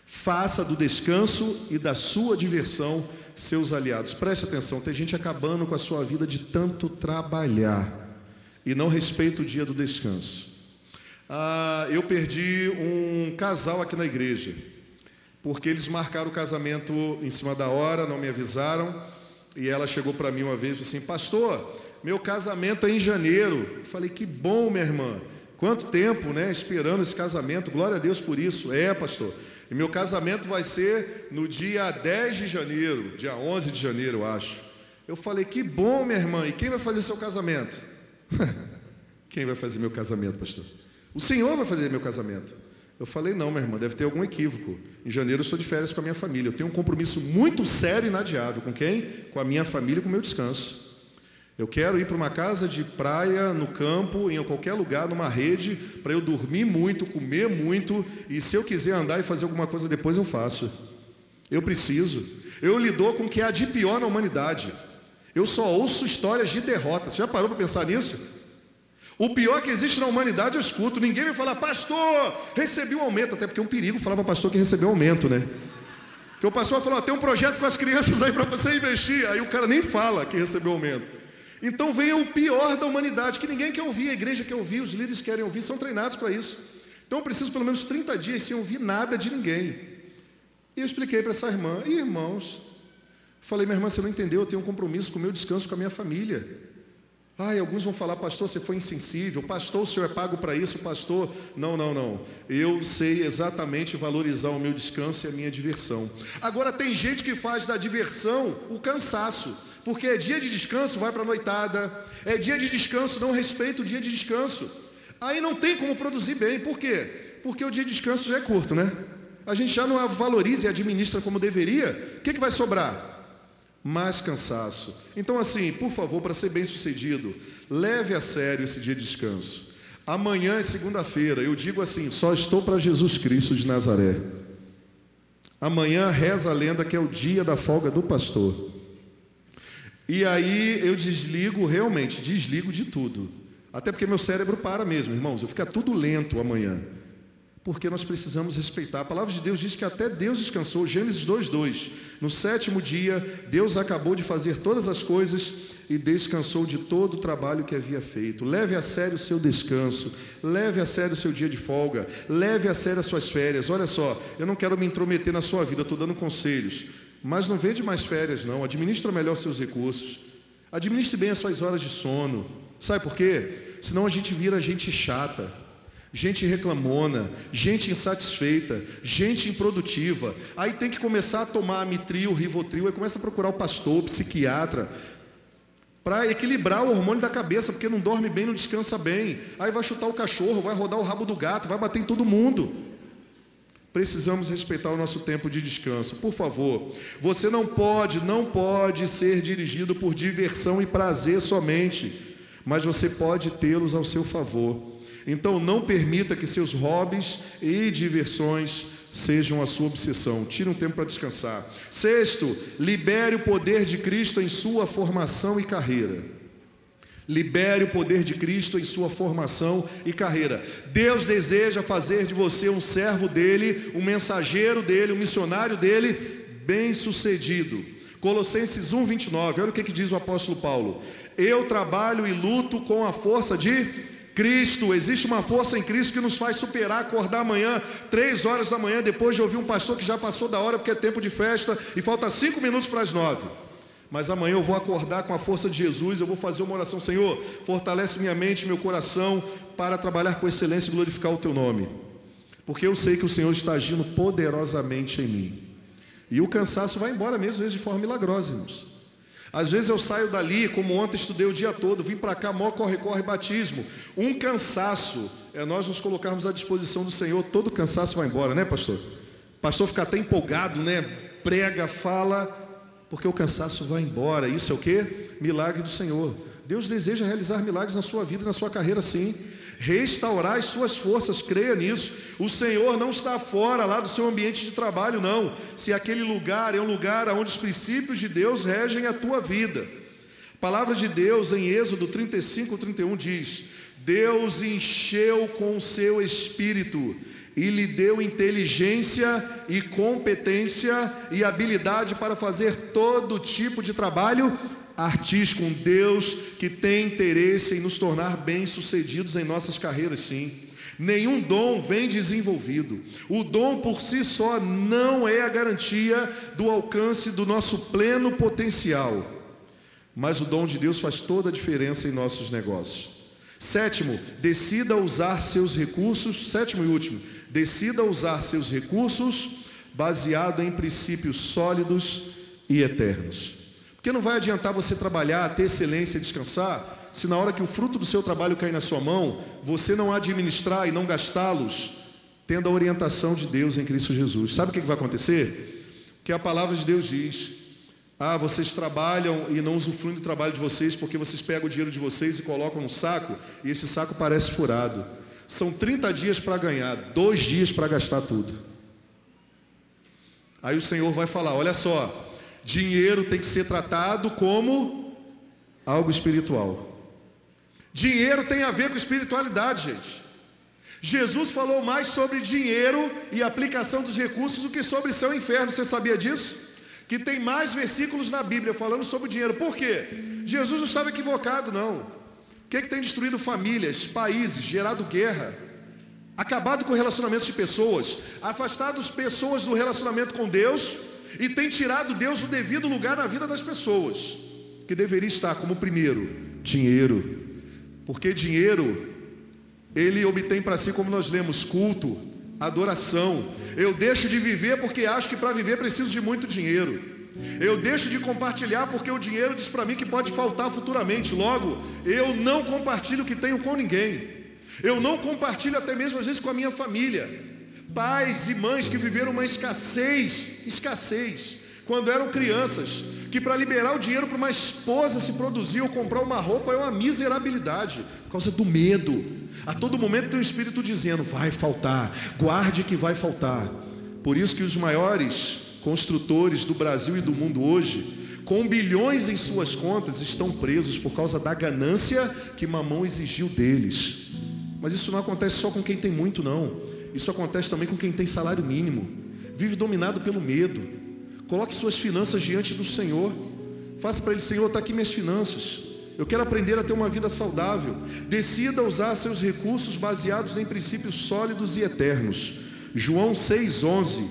Faça do descanso e da sua diversão seus aliados. Preste atenção, tem gente acabando com a sua vida de tanto trabalhar e não respeita o dia do descanso. Eu perdi um casal aqui na igreja, porque eles marcaram o casamento em cima da hora, não me avisaram, e ela chegou para mim uma vez e disse assim, pastor, meu casamento é em janeiro. Eu falei, que bom, minha irmã. Quanto tempo, né, esperando esse casamento, glória a Deus por isso. Pastor, e meu casamento vai ser no dia 10 de janeiro, dia 11 de janeiro, eu acho. Eu falei, que bom, minha irmã, e quem vai fazer seu casamento? Quem vai fazer meu casamento, pastor? O Senhor vai fazer meu casamento. Eu falei, não, minha irmã, deve ter algum equívoco. Em janeiro eu estou de férias com a minha família, eu tenho um compromisso muito sério e inadiável. Com quem? Com a minha família e com o meu descanso. Eu quero ir para uma casa de praia, no campo, em qualquer lugar, numa rede, para eu dormir muito, comer muito, e se eu quiser andar e fazer alguma coisa depois, eu faço. Eu preciso. Eu lido com o que há de pior na humanidade. Eu só ouço histórias de derrotas. Você já parou para pensar nisso? O pior que existe na humanidade eu escuto. Ninguém vai falar, pastor, recebi um aumento. Até porque é um perigo falar para o pastor que recebeu um aumento, né? Porque o pastor vai falar, tem um projeto com as crianças aí para você investir. Aí o cara nem fala que recebeu aumento. Então vem o pior da humanidade, que ninguém quer ouvir, a igreja quer ouvir, os líderes querem ouvir, são treinados para isso. Então eu preciso pelo menos 30 dias sem ouvir nada de ninguém. E eu expliquei para essa irmã, irmãos, falei, minha irmã, você não entendeu, eu tenho um compromisso com o meu descanso, com a minha família. Alguns vão falar, pastor, você foi insensível, pastor, o senhor é pago para isso, pastor. Não. Eu sei exatamente valorizar o meu descanso e a minha diversão. Agora, tem gente que faz da diversão o cansaço, porque é dia de descanso, vai para a noitada, é dia de descanso, não respeita o dia de descanso. Aí não tem como produzir bem, por quê? Porque o dia de descanso já é curto, né? A gente já não valoriza e administra como deveria, o que vai sobrar? Mais cansaço. Então assim, por favor, para ser bem sucedido, leve a sério esse dia de descanso. Amanhã é segunda-feira, eu digo assim, só estou para Jesus Cristo de Nazaré. Amanhã reza a lenda que é o dia da folga do pastor. E aí eu realmente desligo de tudo. Até porque meu cérebro para mesmo, irmãos, eu fico tudo lento amanhã. Porque nós precisamos respeitar. A palavra de Deus diz que até Deus descansou. Gênesis 2:2. No 7º dia, Deus acabou de fazer todas as coisas e descansou de todo o trabalho que havia feito. Leve a sério o seu descanso. Leve a sério o seu dia de folga. Leve a sério as suas férias. Olha só, eu não quero me intrometer na sua vida, estou dando conselhos. Mas não vende mais férias, não. Administra melhor seus recursos. Administre bem as suas horas de sono. Sabe por quê? Senão a gente vira gente chata, gente reclamona, gente insatisfeita, gente improdutiva. Aí tem que começar a tomar Amitril, Rivotril, aí começa a procurar o pastor, o psiquiatra, para equilibrar o hormônio da cabeça, porque não dorme bem, não descansa bem. Aí vai chutar o cachorro, vai rodar o rabo do gato, vai bater em todo mundo. Precisamos respeitar o nosso tempo de descanso. Por favor, você não pode ser dirigido por diversão e prazer somente, mas você pode tê-los ao seu favor. Então não permita que seus hobbies e diversões sejam a sua obsessão. Tire um tempo para descansar. 6º, libere o poder de Cristo em sua formação e carreira. Libere o poder de Cristo em sua formação e carreira. Deus deseja fazer de você um servo dele, um mensageiro dele, um missionário dele, bem-sucedido. Colossenses 1:29, olha o que diz o apóstolo Paulo. Eu trabalho e luto com a força de Cristo. Existe uma força em Cristo que nos faz superar, acordar amanhã, 3 horas da manhã, depois de ouvir um pastor que já passou da hora porque é tempo de festa e falta 5 minutos para as 9. Mas amanhã eu vou acordar com a força de Jesus, eu vou fazer uma oração. Senhor, fortalece minha mente, meu coração, para trabalhar com excelência e glorificar o Teu nome. Porque eu sei que o Senhor está agindo poderosamente em mim. E o cansaço vai embora mesmo, às vezes de forma milagrosa, irmãos. Às vezes eu saio dali, como ontem estudei o dia todo, vim para cá, mó corre, batismo. Um cansaço, é nós nos colocarmos à disposição do Senhor, todo cansaço vai embora, né, pastor? O pastor fica até empolgado, né? Prega, fala, porque o cansaço vai embora. Isso é o quê? Milagre do Senhor. Deus deseja realizar milagres na sua vida e na sua carreira, sim. Restaurar as suas forças, creia nisso. O Senhor não está fora lá do seu ambiente de trabalho, não. Se aquele lugar é um lugar onde os princípios de Deus regem a tua vida. A palavra de Deus em Êxodo 35:31 diz: Deus encheu com o seu espírito e lhe deu inteligência e competência e habilidade para fazer todo tipo de trabalho artístico. Um Deus que tem interesse em nos tornar bem-sucedidos em nossas carreiras, sim. Nenhum dom vem desenvolvido. O dom por si só não é a garantia do alcance do nosso pleno potencial. Mas o dom de Deus faz toda a diferença em nossos negócios. 7º, decida usar seus recursos. 7º e último, decida usar seus recursos baseado em princípios sólidos e eternos. Porque não vai adiantar você trabalhar, ter excelência e descansar, se na hora que o fruto do seu trabalho cair na sua mão, você não administrar e não gastá-los, tendo a orientação de Deus em Cristo Jesus. Sabe o que vai acontecer? Que a palavra de Deus diz: vocês trabalham e não usufruem do trabalho de vocês, porque vocês pegam o dinheiro de vocês e colocam no saco, e esse saco parece furado. São 30 dias para ganhar, 2 dias para gastar tudo. Aí o Senhor vai falar: olha só, dinheiro tem que ser tratado como algo espiritual. Dinheiro tem a ver com espiritualidade, gente. Jesus falou mais sobre dinheiro e aplicação dos recursos do que sobre céu e inferno. Você sabia disso? Que tem mais versículos na Bíblia falando sobre dinheiro. Por quê? Jesus não estava equivocado, não. O que tem destruído famílias, países, gerado guerra, acabado com relacionamentos de pessoas, afastado as pessoas do relacionamento com Deus e tem tirado Deus do devido lugar na vida das pessoas, que deveria estar como primeiro, Dinheiro. Porque dinheiro, ele obtém para si, como nós lemos, culto, adoração. Eu deixo de viver porque acho que para viver preciso de muito dinheiro. Eu deixo de compartilhar porque o dinheiro diz para mim que pode faltar futuramente. Logo, eu não compartilho o que tenho com ninguém. Eu não compartilho até mesmo às vezes com a minha família. Pais e mães que viveram uma escassez, quando eram crianças, que para liberar o dinheiro para uma esposa se produzir ou comprar uma roupa é uma miserabilidade, por causa do medo. A todo momento tem um espírito dizendo, vai faltar, guarde que vai faltar. Por isso que os maiores construtores do Brasil e do mundo hoje, com bilhões em suas contas, estão presos por causa da ganância que Mamão exigiu deles. Mas isso não acontece só com quem tem muito, não. Isso acontece também com quem tem salário mínimo. Vive dominado pelo medo. Coloque suas finanças diante do Senhor. Faça para Ele, Senhor, está aqui minhas finanças. Eu quero aprender a ter uma vida saudável. Decida usar seus recursos baseados em princípios sólidos e eternos. João 6,11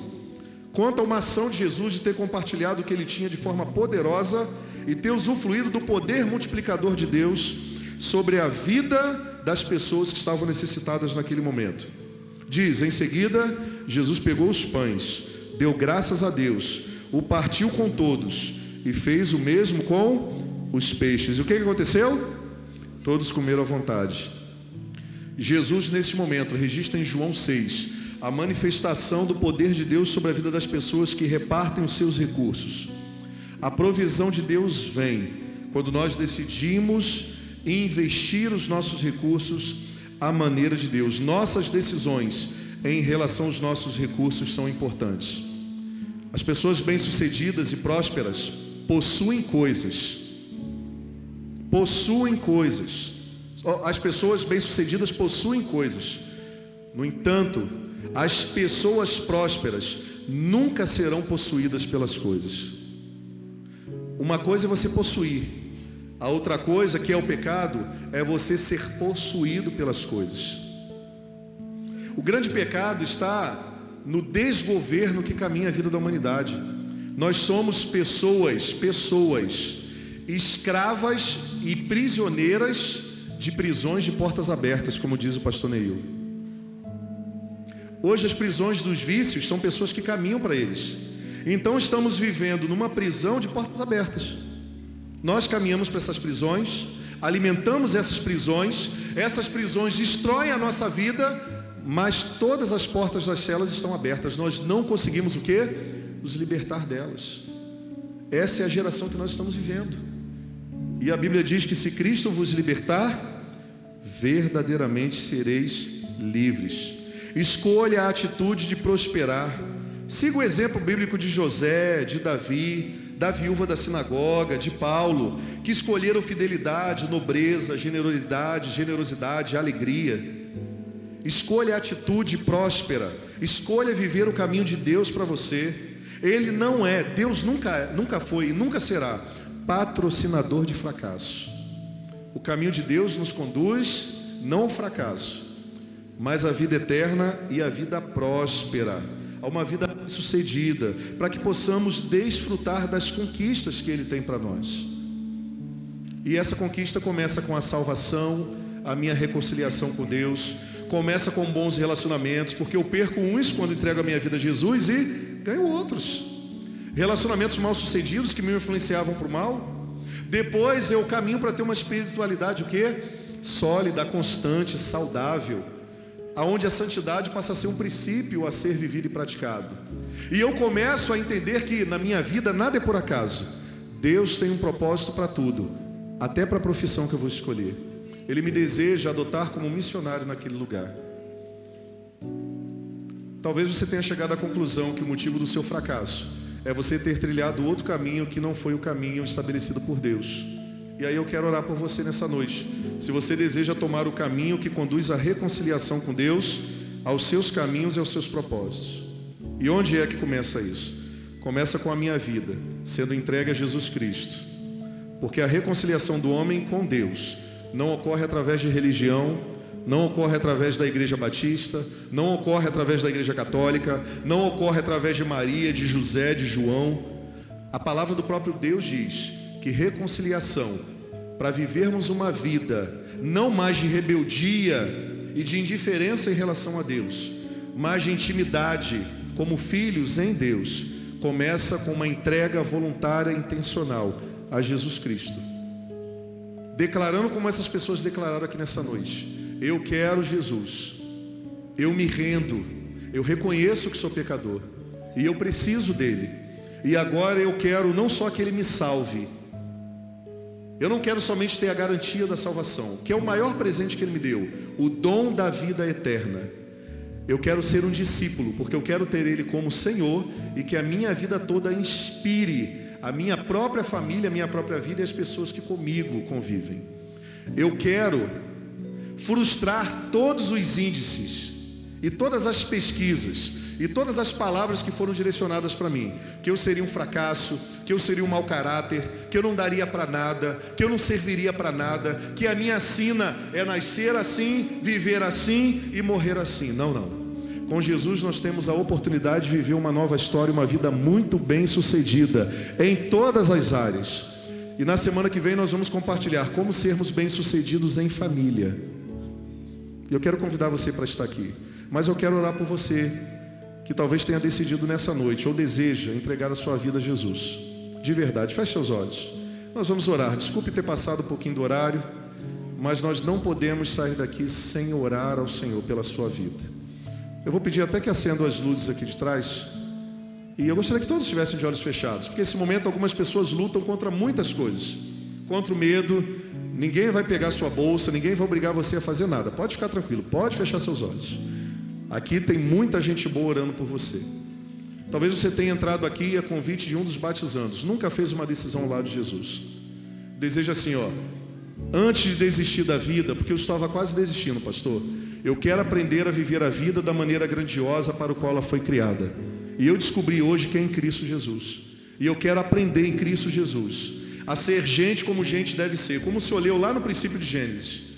conta uma ação de Jesus de ter compartilhado o que Ele tinha de forma poderosa e ter usufruído do poder multiplicador de Deus sobre a vida das pessoas que estavam necessitadas naquele momento. Diz, em seguida, Jesus pegou os pães, deu graças a Deus, o partiu com todos e fez o mesmo com os peixes. E o que aconteceu? Todos comeram à vontade. Jesus, nesse momento, registra em João 6 a manifestação do poder de Deus sobre a vida das pessoas que repartem os seus recursos. A provisão de Deus vem quando nós decidimos investir os nossos recursos à maneira de Deus. Nossas decisões em relação aos nossos recursos são importantes. As pessoas bem-sucedidas e prósperas possuem coisas. As pessoas bem-sucedidas possuem coisas. No entanto, as pessoas prósperas nunca serão possuídas pelas coisas. Uma coisa é você possuir, a outra coisa, que é o pecado, é você ser possuído pelas coisas. O grande pecado está no desgoverno que caminha a vida da humanidade. Nós somos pessoas escravas e prisioneiras de prisões de portas abertas, como diz o pastor Neil. Hoje as prisões dos vícios são pessoas que caminham para eles. Então estamos vivendo numa prisão de portas abertas. Nós caminhamos para essas prisões, alimentamos essas prisões destroem a nossa vida, mas todas as portas das celas estão abertas. Nós não conseguimos o quê? Nos libertar delas. Essa é a geração que nós estamos vivendo. E a Bíblia diz que se Cristo vos libertar, verdadeiramente sereis livres. Escolha a atitude de prosperar. Siga o exemplo bíblico de José, de Davi, da viúva da sinagoga, de Paulo, que escolheram fidelidade, nobreza, generosidade, alegria. Escolha a atitude próspera. Escolha viver o caminho de Deus para você. Deus nunca foi e nunca será patrocinador de fracasso. O caminho de Deus nos conduz não ao fracasso, mas à vida eterna e à vida próspera, a uma vida sucedida, para que possamos desfrutar das conquistas que Ele tem para nós. E essa conquista começa com a salvação, a minha reconciliação com Deus, começa com bons relacionamentos, porque eu perco uns quando entrego a minha vida a Jesus e ganho outros. Relacionamentos mal sucedidos que me influenciavam para o mal. Depois eu caminho para ter uma espiritualidade sólida, constante, saudável, aonde a santidade passa a ser um princípio a ser vivido e praticado. E eu começo a entender que na minha vida nada é por acaso. Deus tem um propósito para tudo, até para a profissão que eu vou escolher. Ele me deseja adotar como missionário naquele lugar. Talvez você tenha chegado à conclusão que o motivo do seu fracasso é você ter trilhado outro caminho que não foi o caminho estabelecido por Deus. E aí eu quero orar por você nessa noite. Se você deseja tomar o caminho que conduz à reconciliação com Deus, aos seus caminhos e aos seus propósitos. E onde é que começa isso? Começa com a minha vida, sendo entregue a Jesus Cristo. Porque a reconciliação do homem com Deus não ocorre através de religião, não ocorre através da Igreja Batista, não ocorre através da Igreja Católica, não ocorre através de Maria, de José, de João. A palavra do próprio Deus diz que reconciliação para vivermos uma vida não mais de rebeldia e de indiferença em relação a Deus, mas de intimidade como filhos em Deus, começa com uma entrega voluntária e intencional a Jesus Cristo, declarando como essas pessoas declararam aqui nessa noite: eu quero Jesus, eu me rendo, eu reconheço que sou pecador e eu preciso dele, e agora eu quero não só que ele me salve, eu não quero somente ter a garantia da salvação, que é o maior presente que ele me deu, o dom da vida eterna. Eu quero ser um discípulo, porque eu quero ter ele como Senhor, e que a minha vida toda inspire a minha própria família, a minha própria vida e as pessoas que comigo convivem. Eu quero frustrar todos os índices e todas as pesquisas e todas as palavras que foram direcionadas para mim, que eu seria um fracasso, que eu seria um mau caráter, que eu não daria para nada, que eu não serviria para nada, que a minha sina é nascer assim, viver assim e morrer assim. Não, não. Com Jesus nós temos a oportunidade de viver uma nova história, uma vida muito bem sucedida em todas as áreas. E na semana que vem nós vamos compartilhar como sermos bem sucedidos em família. Eu quero convidar você para estar aqui, mas eu quero orar por você que talvez tenha decidido nessa noite ou deseja entregar a sua vida a Jesus de verdade. Feche seus olhos, nós vamos orar. Desculpe ter passado um pouquinho do horário, mas nós não podemos sair daqui sem orar ao Senhor pela sua vida. Eu vou pedir até que acendam as luzes aqui de trás, e eu gostaria que todos estivessem de olhos fechados, porque nesse momento algumas pessoas lutam contra muitas coisas, contra o medo. Ninguém vai pegar sua bolsa, ninguém vai obrigar você a fazer nada. Pode ficar tranquilo, pode fechar seus olhos. Aqui tem muita gente boa orando por você. Talvez você tenha entrado aqui a convite de um dos batizandos, nunca fez uma decisão ao lado de Jesus. Deseja assim, antes de desistir da vida, porque eu estava quase desistindo, pastor, eu quero aprender a viver a vida da maneira grandiosa para a qual ela foi criada. E eu descobri hoje que é em Cristo Jesus. E eu quero aprender em Cristo Jesus a ser gente como gente deve ser, como o Senhor leu lá no princípio de Gênesis.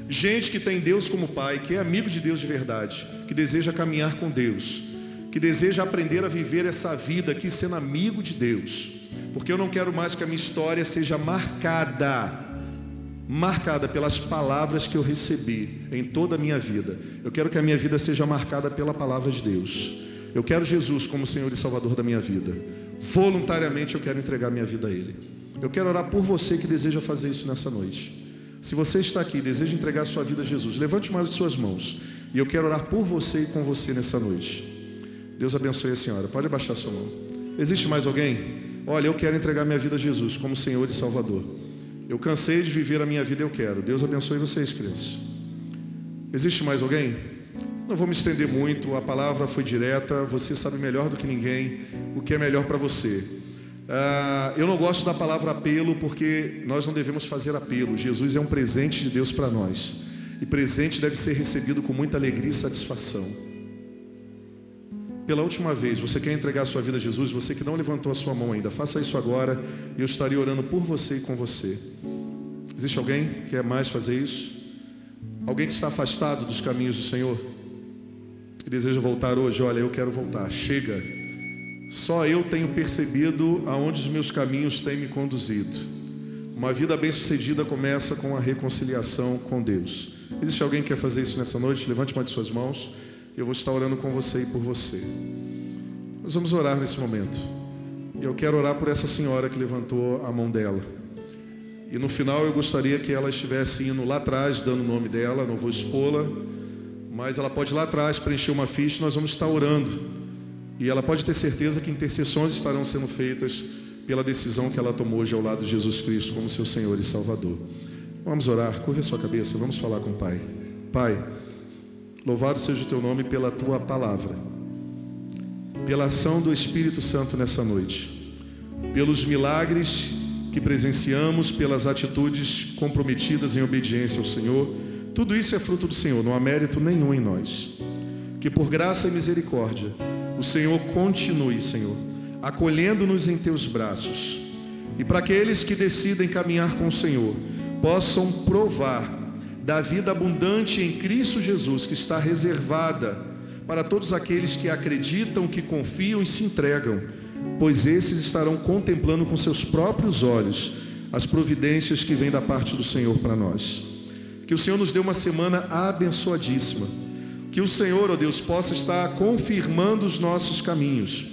Gente que tem Deus como Pai, que é amigo de Deus de verdade, que deseja caminhar com Deus, que deseja aprender a viver essa vida aqui sendo amigo de Deus, porque eu não quero mais que a minha história seja marcada pelas palavras que eu recebi em toda a minha vida. Eu quero que a minha vida seja marcada pela palavra de Deus. Eu quero Jesus como Senhor e Salvador da minha vida. Voluntariamente eu quero entregar minha vida a Ele. Eu quero orar por você que deseja fazer isso nessa noite. Se você está aqui e deseja entregar a sua vida a Jesus, levante uma de suas mãos, e eu quero orar por você e com você nessa noite. Deus abençoe a senhora. Pode abaixar a sua mão. Existe mais alguém? Olha, eu quero entregar minha vida a Jesus como Senhor e Salvador. Eu cansei de viver a minha vida, eu quero. Deus abençoe vocês, crianças. Existe mais alguém? Não vou me estender muito, a palavra foi direta. Você sabe melhor do que ninguém o que é melhor para você. Eu não gosto da palavra apelo, porque nós não devemos fazer apelo. Jesus é um presente de Deus para nós, e presente deve ser recebido com muita alegria e satisfação. Pela última vez, você quer entregar a sua vida a Jesus? Você que não levantou a sua mão ainda, faça isso agora, e eu estarei orando por você e com você. Existe alguém que quer mais fazer isso? Alguém que está afastado dos caminhos do Senhor, que deseja voltar hoje? Olha, eu quero voltar, chega. Só eu tenho percebido aonde os meus caminhos têm me conduzido. Uma vida bem-sucedida começa com a reconciliação com Deus. Existe alguém que quer fazer isso nessa noite? Levante uma de suas mãos. Eu vou estar orando com você e por você. Nós vamos orar nesse momento. E eu quero orar por essa senhora que levantou a mão dela. E no final eu gostaria que ela estivesse indo lá atrás, dando o nome dela. Não vou expô-la, mas ela pode ir lá atrás preencher uma ficha. Nós vamos estar orando. E ela pode ter certeza que intercessões estarão sendo feitas pela decisão que ela tomou hoje ao lado de Jesus Cristo como seu Senhor e Salvador. Vamos orar, curva a sua cabeça, vamos falar com o Pai. Pai, louvado seja o Teu nome pela Tua palavra, pela ação do Espírito Santo nessa noite, pelos milagres que presenciamos, pelas atitudes comprometidas em obediência ao Senhor. Tudo isso é fruto do Senhor, não há mérito nenhum em nós. Que por graça e misericórdia o Senhor continue, Senhor, acolhendo-nos em Teus braços. E para aqueles que decidem caminhar com o Senhor, possam provar da vida abundante em Cristo Jesus, que está reservada para todos aqueles que acreditam, que confiam e se entregam, pois esses estarão contemplando com seus próprios olhos as providências que vêm da parte do Senhor para nós. Que o Senhor nos dê uma semana abençoadíssima. Que o Senhor, ó Deus, possa estar confirmando os nossos caminhos,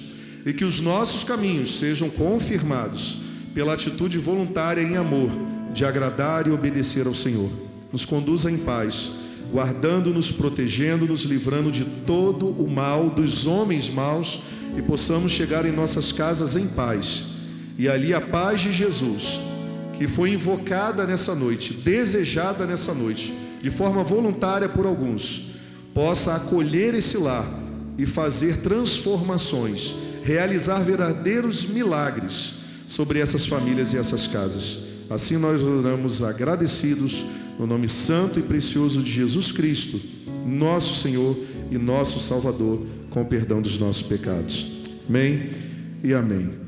e que os nossos caminhos sejam confirmados pela atitude voluntária em amor de agradar e obedecer ao Senhor. Nos conduza em paz, guardando-nos, protegendo-nos, livrando de todo o mal, dos homens maus, e possamos chegar em nossas casas em paz. E ali a paz de Jesus, que foi invocada nessa noite, desejada nessa noite, de forma voluntária por alguns, possa acolher esse lar e fazer transformações, realizar verdadeiros milagres sobre essas famílias e essas casas. Assim nós oramos agradecidos, no nome santo e precioso de Jesus Cristo, nosso Senhor e nosso Salvador, com o perdão dos nossos pecados. Amém e amém.